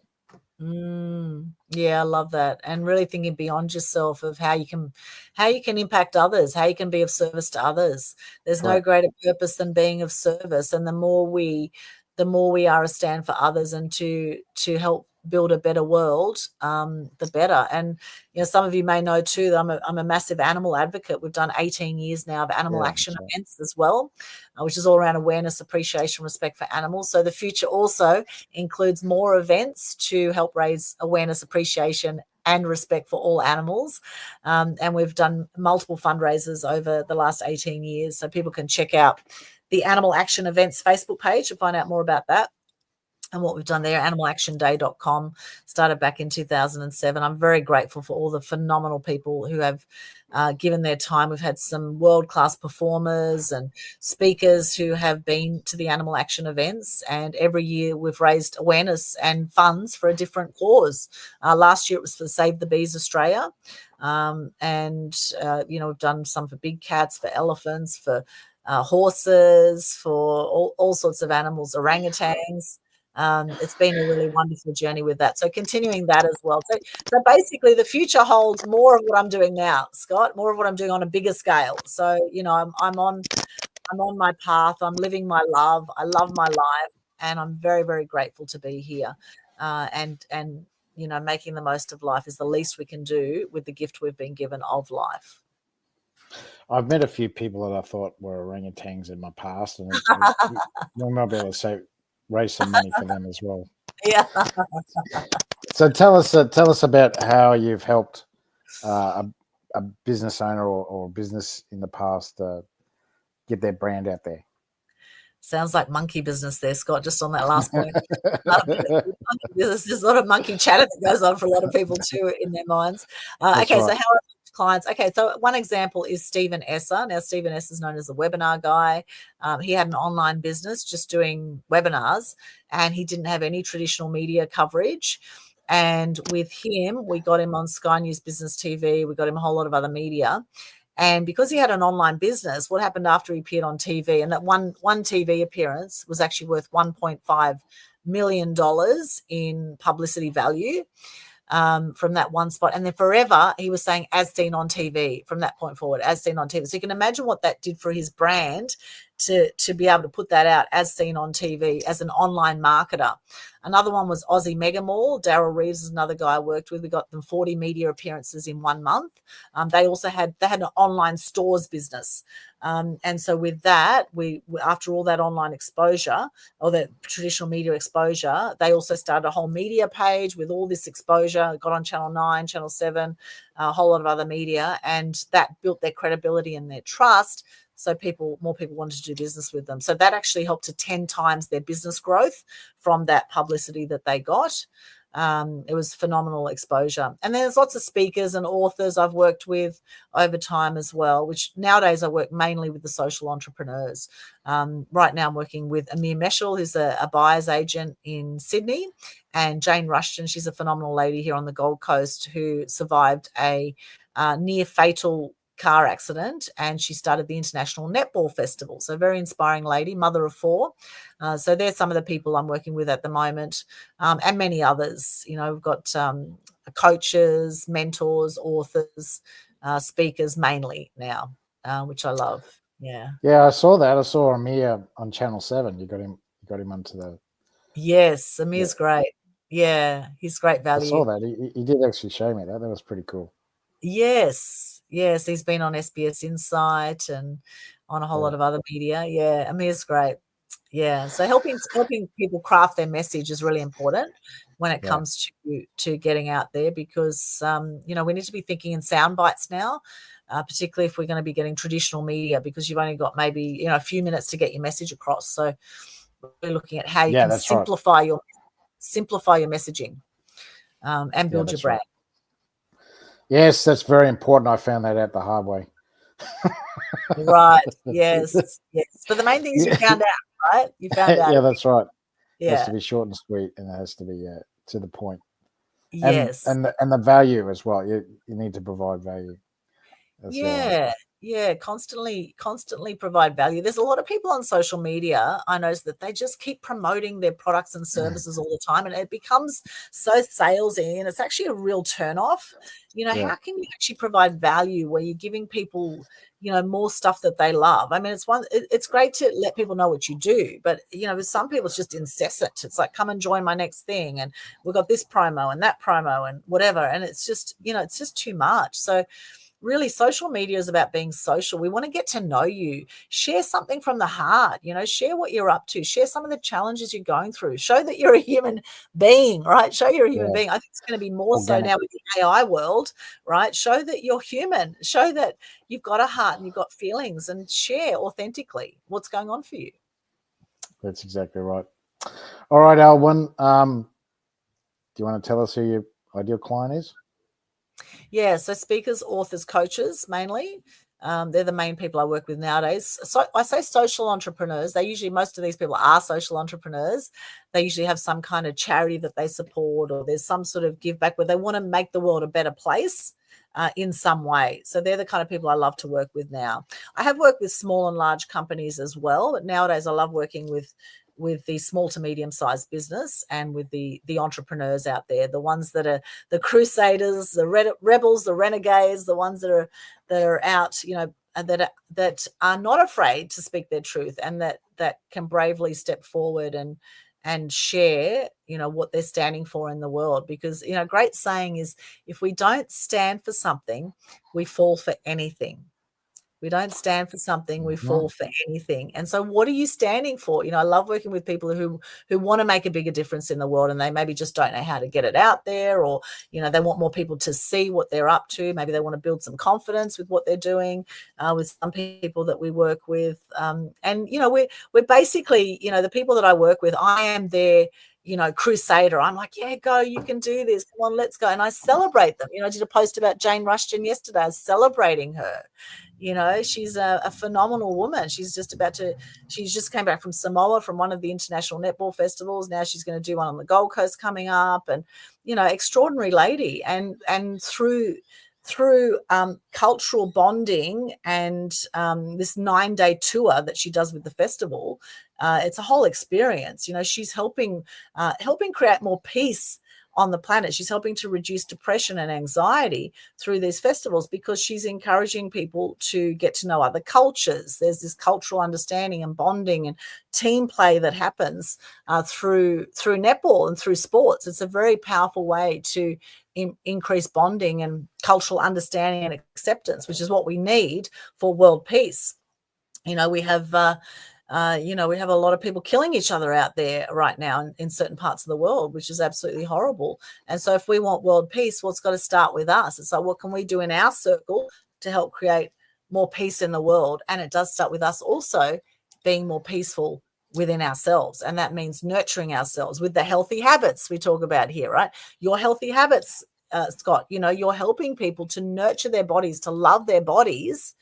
Yeah, I love that. And really thinking beyond yourself of how you can impact others, how you can be of service to others. There's no Correct. greater purpose than being of service. And the more we are a stand for others and to help build a better world, the better. And some of you may know too that I'm a massive animal advocate. We've done 18 years now of animal Yeah, action that's right. events as well, which is all around awareness, appreciation, respect for animals. So the future also includes more events to help raise awareness, appreciation, and respect for all animals. And we've done multiple fundraisers over the last 18 years. So people can check out the Animal Action Events Facebook page to find out more about that and what we've done there. Animalactionday.com started back in 2007. I'm very grateful for all the phenomenal people who have given their time. We've had some world-class performers and speakers who have been to the animal action events, and every year we've raised awareness and funds for a different cause. Last year it was for Save the Bees Australia, and we've done some for big cats, for elephants, for horses, for all sorts of animals, orangutans. It's been a really wonderful journey with that. So continuing that as well. So basically, the future holds more of what I'm doing now, Scott. More of what I'm doing on a bigger scale. So I'm on my path. I'm living my love. I love my life, and I'm very very grateful to be here. And making the most of life is the least we can do with the gift we've been given of life. I've met a few people that I thought were orangutans in my past, and we might be able to raise some money for them as well. Yeah. So tell us about how you've helped a business owner or business in the past get their brand out there. Sounds like monkey business there, Scott, just on that last point. Monkey business, there's a lot of monkey chatter that goes on for a lot of people too in their minds. That's Okay, so right. how are clients? Okay, so one example is Stephen Esser. Now, Stephen Esser is known as the webinar guy. He had an online business just doing webinars, and he didn't have any traditional media coverage. And with him, we got him on Sky News Business TV. We got him a whole lot of other media. And because he had an online business, what happened after he appeared on TV, and that one TV appearance was actually worth $1.5 million in publicity value, from that one spot. And then forever, he was saying, as seen on TV from that point forward, as seen on TV. So you can imagine what that did for his brand to be able to put that out as seen on TV as an online marketer. Another one was Aussie Mega Mall. Daryl Reeves is another guy I worked with. We got them 40 media appearances in 1 month. They had an online stores business. And so with that, we after all that online exposure or that traditional media exposure, they also started a whole media page with all this exposure, got on Channel 9, Channel 7, a whole lot of other media, and that built their credibility and their trust. So more people wanted to do business with them. So that actually helped to 10 times their business growth from that publicity that they got. It was phenomenal exposure. And then there's lots of speakers and authors I've worked with over time as well, which nowadays I work mainly with the social entrepreneurs. Right now I'm working with Amir Meshal, who's a buyer's agent in Sydney, and Jane Rushton. She's a phenomenal lady here on the Gold Coast who survived a near fatal car accident, and she started the International Netball Festival. So very inspiring lady, mother of 4. So they're some of the people I'm working with at the moment, and many others. We've got coaches, mentors, authors, speakers mainly now, which I love. Yeah. Yeah, I saw that. I saw Amir on Channel 7. You got him. You got him onto the. Yes, Yeah, Amir's great. Yeah, he's great I value. saw that. He did actually show me that. That was pretty cool. Yes, yes, he's been on SBS Insight and on a whole Yeah, lot of other media. Yeah, Amir's great. Yeah, so helping people craft their message is really important when it yeah, comes to getting out there, because we need to be thinking in sound bites now, particularly if we're going to be getting traditional media, because you've only got maybe a few minutes to get your message across. So we're looking at how you yeah. can That's right. simplify your messaging, and Yeah, build your that's right. brand. Yes, that's very important. I found that out the hard way. Right. Yes. Yes. But the main thing is you Yeah, found out, right? You found out. yeah, that's right. It has Yeah. to be short and sweet, and it has to be to the point, and Yes. and the value as well. You need to provide value. That's the other one. Yeah. Yeah. Constantly provide value. There's a lot of people on social media, I notice, that they just keep promoting their products and services all the time, and it becomes so salesy, and it's actually a real turn off. Yeah, How can you actually provide value where you're giving people, more stuff that they love? I mean, it's great to let people know what you do, but with some people it's just incessant. It's like, come and join my next thing, and we've got this promo and that promo and whatever, and it's just too much. So really, social media is about being social. We want to get to know you. Share something from the heart, share what you're up to, share some of the challenges you're going through, show that you're a human being, right? Show you're a human yeah. being. I think it's going to be more so Organic. now with the AI world, right? Show that you're human, show that you've got a heart and you've got feelings, and share authentically what's going on for you. That's exactly right. All right, Alwyn. Do you want to tell us who your ideal client is? Yeah, so speakers, authors, coaches mainly. They're the main people I work with nowadays. So I say social entrepreneurs. Most of these people are social entrepreneurs. They usually have some kind of charity that they support, or there's some sort of give back where they want to make the world a better place in some way. So they're the kind of people I love to work with now. I have worked with small and large companies as well, but nowadays I love working with the small to medium sized business, and with the entrepreneurs out there, the ones that are the crusaders, the rebels, the renegades, the ones that are out, and that are not afraid to speak their truth, and that can bravely step forward and share, what they're standing for in the world. Because, great saying is, if we don't stand for something, we fall for anything. We don't stand for something, we Mhm. fall for anything. And so what are you standing for? I love working with people who want to make a bigger difference in the world, and they maybe just don't know how to get it out there, or, they want more people to see what they're up to. Maybe they want to build some confidence with what they're doing, with some people that we work with. And, we're basically, the people that I work with, I am their, crusader. I'm like, yeah, go, you can do this. Come on, let's go. And I celebrate them. I did a post about Jane Rushton yesterday. I was celebrating her. She's a phenomenal woman. She's just came back from Samoa, from one of the international netball festivals. Now she's going to do one on the Gold Coast coming up, and, extraordinary lady. And through cultural bonding and this 9-day tour that she does with the festival, it's a whole experience. She's helping create more peace on the planet. She's helping to reduce depression and anxiety through these festivals, because she's encouraging people to get to know other cultures. There's this cultural understanding and bonding and team play that happens through netball and through sports. It's a very powerful way to increase bonding and cultural understanding and acceptance, which is what we need for world peace. We have we have a lot of people killing each other out there right now in certain parts of the world, which is absolutely horrible. And so if we want world peace, well, it's got to start with us. And so what can we do in our circle to help create more peace in the world? And it does start with us also being more peaceful within ourselves. And that means nurturing ourselves with the healthy habits we talk about here, right? Your healthy habits, Scott, you're helping people to nurture their bodies, to love their bodies.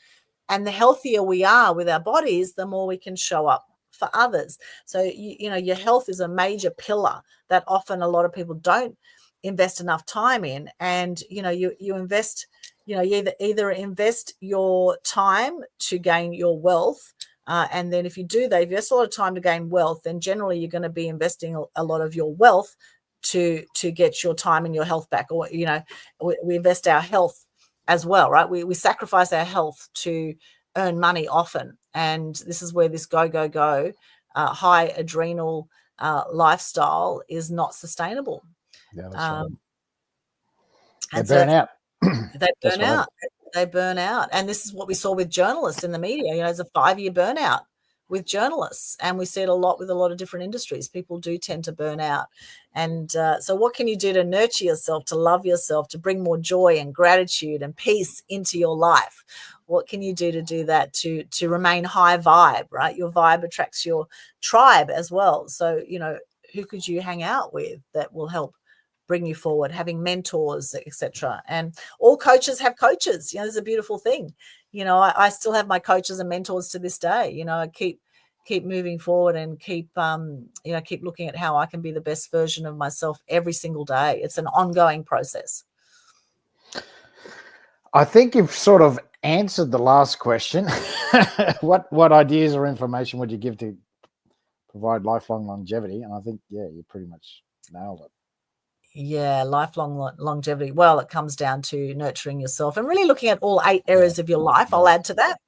And the healthier we are with our bodies, the more we can show up for others. So, your health is a major pillar that often a lot of people don't invest enough time in. And, you invest you either invest your time to gain your wealth, and then if you do that, if you invest a lot of time to gain wealth, then generally you're going to be investing a lot of your wealth to get your time and your health back. Or we invest our health as well, right? We sacrifice our health to earn money often, and this is where this go high adrenal lifestyle is not sustainable. Yeah, that's right. They And so burn out. they That's burn what out. They burn out. And this is what we saw with journalists in the media. There's a 5-year burnout with journalists. And we see it a lot with a lot of different industries. People do tend to burn out. And so what can you do to nurture yourself, to love yourself, to bring more joy and gratitude and peace into your life? What can you do that to remain high vibe, right? Your vibe attracts your tribe as well. So, who could you hang out with that will help bring you forward? Having mentors, etc. And all coaches have coaches. There's a beautiful thing. I still have my coaches and mentors to this day. I keep moving forward and keep looking at how I can be the best version of myself every single day. It's an ongoing process. I think you've sort of answered the last question. What ideas or information would you give to provide lifelong longevity? And I think, you pretty much nailed it. Yeah, lifelong longevity. Well, it comes down to nurturing yourself and really looking at all 8 areas of your life. I'll add to that.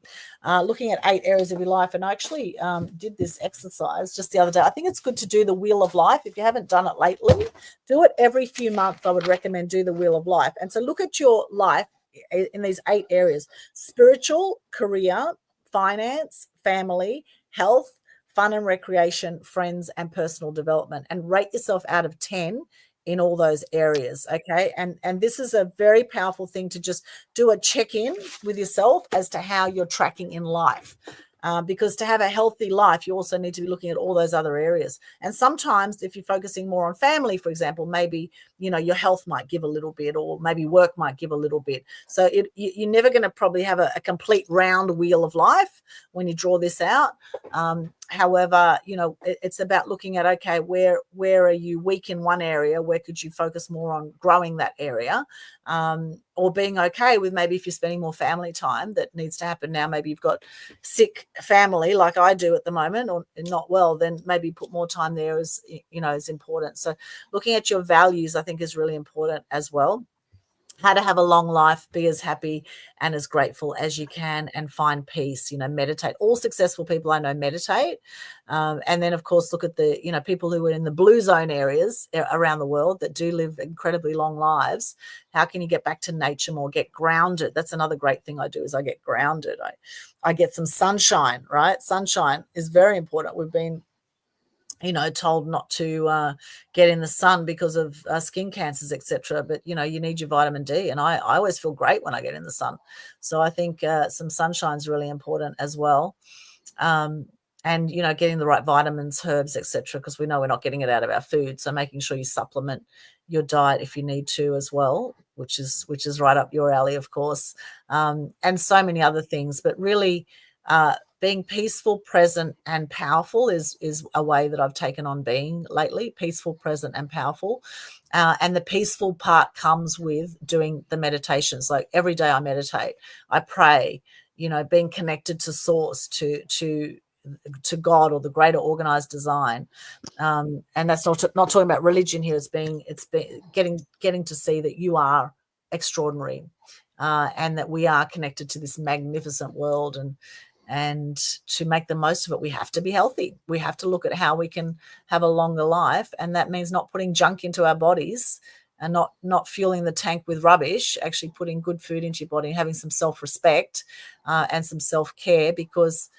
Looking at 8 areas of your life. And I actually did this exercise just the other day. I think it's good to do the Wheel of Life. If you haven't done it lately, do it every few months. I would recommend do the Wheel of Life. And so look at your life in these 8 areas: spiritual, career, finance, family, health, fun and recreation, friends, and personal development, and rate yourself out of 10 in all those areas. Okay. And this is a very powerful thing to just do a check-in with yourself as to how you're tracking in life. Because to have a healthy life, you also need to be looking at all those other areas. And sometimes if you're focusing more on family, for example, maybe, your health might give a little bit, or maybe work might give a little bit. So you're never going to probably have a complete round wheel of life when you draw this out. However, it's about looking at, okay, where are you weak in one area? Where could you focus more on growing that area? Or being okay with maybe if you're spending more family time that needs to happen now, maybe you've got sick family like I do at the moment, or not well, then maybe put more time there is important. So looking at your values, I think, is really important as well. How to have a long life, be as happy and as grateful as you can, and find peace. Meditate. All successful people I know meditate. And then, of course, look at the, people who are in the blue zone areas around the world that do live incredibly long lives. How can you get back to nature more, get grounded? That's another great thing I do, is I get grounded. I get some sunshine, right? Sunshine is very important. We've been told not to get in the sun because of skin cancers, etc. But, you need your vitamin D. And I always feel great when I get in the sun. So I think some sunshine is really important as well. And, getting the right vitamins, herbs, etc., because we know we're not getting it out of our food. So making sure you supplement your diet if you need to as well, which is right up your alley, of course. And so many other things. But really, being peaceful, present, and powerful is a way that I've taken on being lately. Peaceful, present, and powerful. And the peaceful part comes with doing the meditations. Like every day I meditate, I pray, being connected to source, to God or the greater organized design. And that's not talking about religion here. It's being getting to see that you are extraordinary, and that we are connected to this magnificent world. And to make the most of it, we have to be healthy. We have to look at how we can have a longer life. And that means not putting junk into our bodies and not fueling the tank with rubbish, actually putting good food into your body and having some self-respect and some self-care, because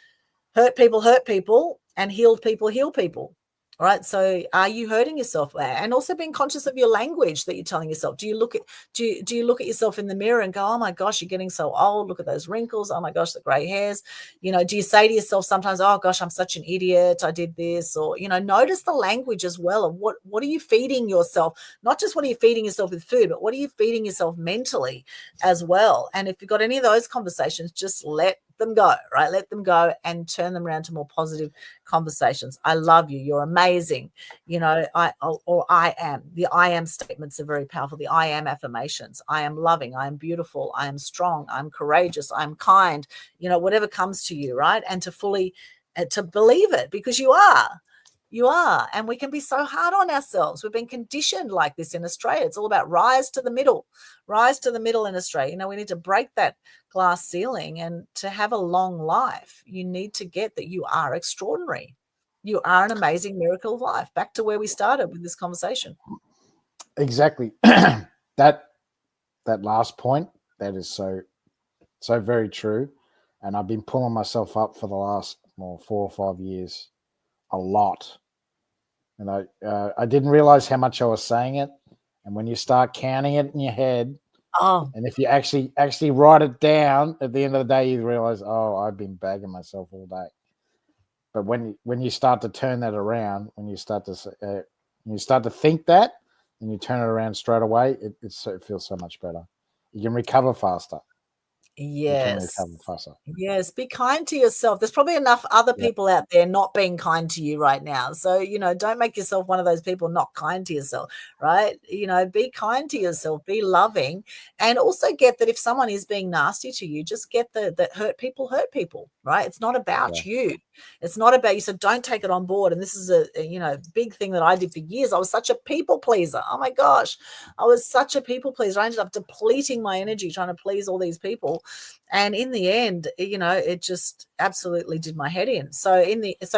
hurt people and healed people heal people. All right. So are you hurting yourself? And also being conscious of your language that you're telling yourself. Do you look at yourself in the mirror and go, oh my gosh, you're getting so old. Look at those wrinkles. Oh my gosh, the gray hairs. Do you say to yourself sometimes, oh gosh, I'm such an idiot. I did this. Or, notice the language as well of what are you feeding yourself? Not just what are you feeding yourself with food, but what are you feeding yourself mentally as well? And if you've got any of those conversations, just let them go, right? Let them go and turn them around to more positive conversations. I love you. You're amazing. I am. The I am statements are very powerful. The I am affirmations. I am loving. I am beautiful. I am strong. I'm courageous. I'm kind. Whatever comes to you, right? And to fully to believe it, because you are. You are. And we can be so hard on ourselves. We've been conditioned like this in Australia. It's all about rise to the middle in Australia. We need to break that glass ceiling, and to have a long life, you need to get that you are extraordinary. You are an amazing miracle of life. Back to where we started with this conversation. Exactly. that last point, that is so very true. And I've been pulling myself up for the last 4 or 5 years a lot. And I didn't realize how much I was saying it. And when you start counting it in your head, and if you actually write it down, at the end of the day, you realize, oh, I've been bagging myself all day. But when you start to turn that around, when you start to think that, and you turn it around straight away, it feels so much better. You can recover faster. Yes. Yes. Be kind to yourself. There's probably enough other people out there not being kind to you right now. So, don't make yourself one of those people not kind to yourself, right? Be kind to yourself, be loving, and also get that if someone is being nasty to you, just get that hurt people, right? It's not about you. It's not about you. So don't take it on board. And this is a big thing that I did for years. I was such a people pleaser. Oh my gosh. I was such a people pleaser. I ended up depleting my energy trying to please all these people. And in the end, it just absolutely did my head in. So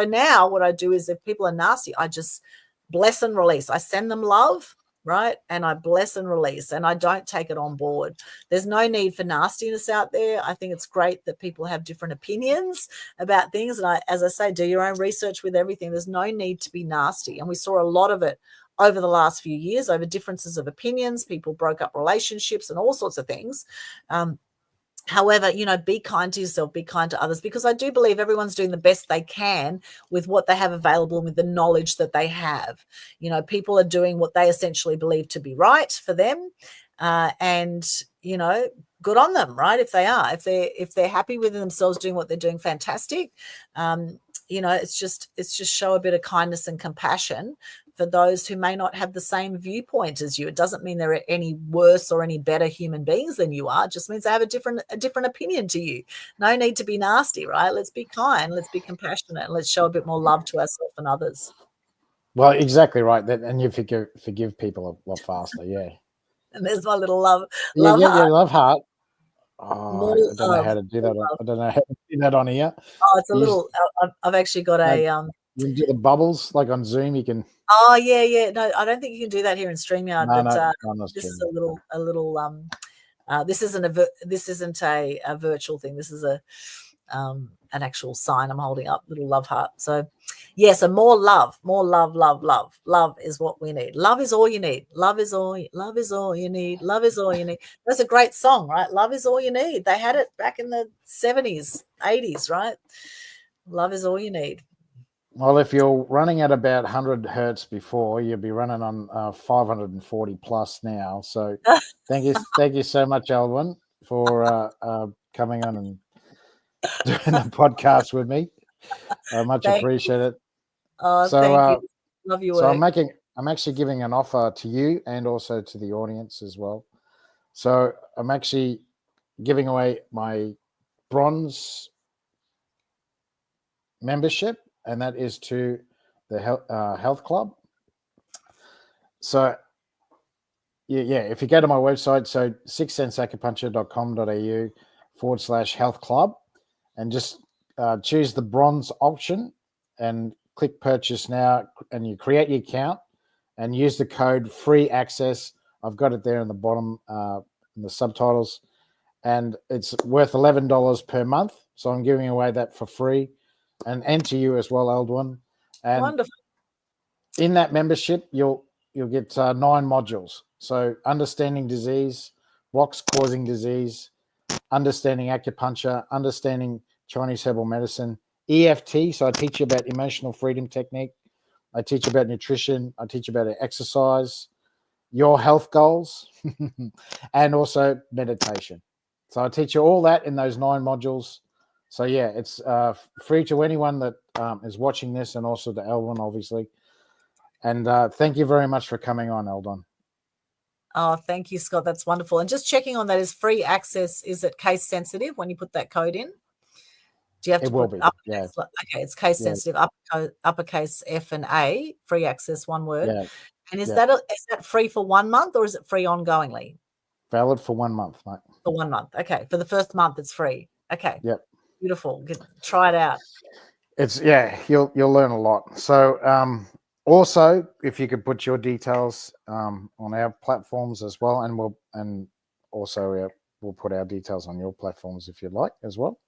now what I do is, if people are nasty, I just bless and release. I send them love, right? And I bless and release, and I don't take it on board. There's no need for nastiness out there. I think it's great that people have different opinions about things. And as I say, do your own research with everything. There's no need to be nasty. And we saw a lot of it over the last few years, over differences of opinions. People broke up relationships and all sorts of things. However, be kind to yourself, be kind to others, because I do believe everyone's doing the best they can with what they have available and with the knowledge that they have. People are doing what they essentially believe to be right for them. And good on them, right? If they are, if they're happy with themselves doing what they're doing, fantastic. It's just show a bit of kindness and compassion for those who may not have the same viewpoint as you. It doesn't mean they're any worse or any better human beings than you are. It just means they have a different opinion to you. No need to be nasty, right? Let's be kind, let's be compassionate, and let's show a bit more love to ourselves and others. Well, exactly right. And you forgive people a lot faster, yeah. And there's my little love heart. Yeah, love heart. Oh, I don't know how to do that. I don't know how to do that on here. Oh, it's a little. I've actually got a. You can do the bubbles like on Zoom. You can. Oh yeah. No, I don't think you can do that here in StreamYard. No, this is a little. This isn't a virtual thing. This is an actual sign I'm holding up, little love heart. So so more love. Love is what we need. Love is all you need. Love is all you need. Love is all you need. That's a great song, right? Love is all you need. They had it back in the 70s, 80s, right? Love is all you need. Well, if you're running at about 100 hertz before, you'll be running on 540 plus now. So thank you so much, Alwyn, for coming on and doing the podcast with me. I much appreciate it. Oh, thank you. Love your work. So I'm actually giving an offer to you and also to the audience as well. So I'm actually giving away my bronze membership, and that is to the health club. So if you go to my website, so sixsenseacupuncture.com.au/health club, and just choose the bronze option and click purchase now, and you create your account and use the code free access. I've got it there in the bottom in the subtitles, and it's worth $11 per month. So I'm giving away that for free, and to you as well, Aldwin. And wonderful. In that membership, you'll get 9 modules. So understanding disease, what's causing disease, understanding acupuncture, understanding Chinese herbal medicine, EFT. So I teach you about emotional freedom technique. I teach you about nutrition. I teach you about exercise, your health goals, and also meditation. So I teach you all that in those 9 modules. So yeah, it's free to anyone that is watching this, and also to Eldon, obviously. And thank you very much for coming on, Eldon. Oh, thank you, Scott. That's wonderful. And just checking on that, is free access, is it case sensitive when you put that code in? Do you have It to will put be, uppercase? yeah, Okay, it's case yeah, sensitive, uppercase F and A, free access, one word. yeah, And is yeah. that free for 1 month, or is it free ongoingly? Valid for 1 month, mate. For 1 month. Okay. For the first month, it's free. Okay. Yep. Beautiful. Try it out. It's you'll learn a lot. So also, if you could put your details on our platforms as well, and we'll put our details on your platforms if you'd like as well.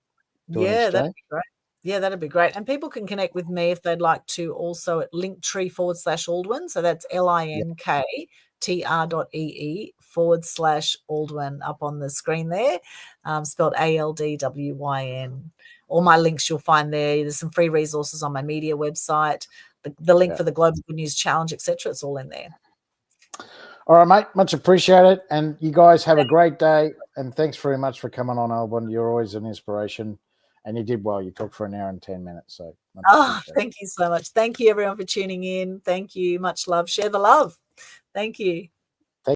Do an Yeah, that'd exchange. be great. Yeah, that'd be great. And people can connect with me if they'd like to, also at linktree/Aldwin. So that's Yeah, linktr.ee/Aldwin up on the screen there, spelled ALDWYN. All my links you'll find there. There's some free resources on my media website, the link yeah. for the Global Good News Challenge, etc. It's all in there. All right, mate. Much appreciated. And you guys have a great day. And thanks very much for coming on, Alban. You're always an inspiration. And you did well. You talked for 1 hour and 10 minutes. So much Oh, appreciated. thank you so much. Thank you, everyone, for tuning in. Thank you. Much love. Share the love. Thank you.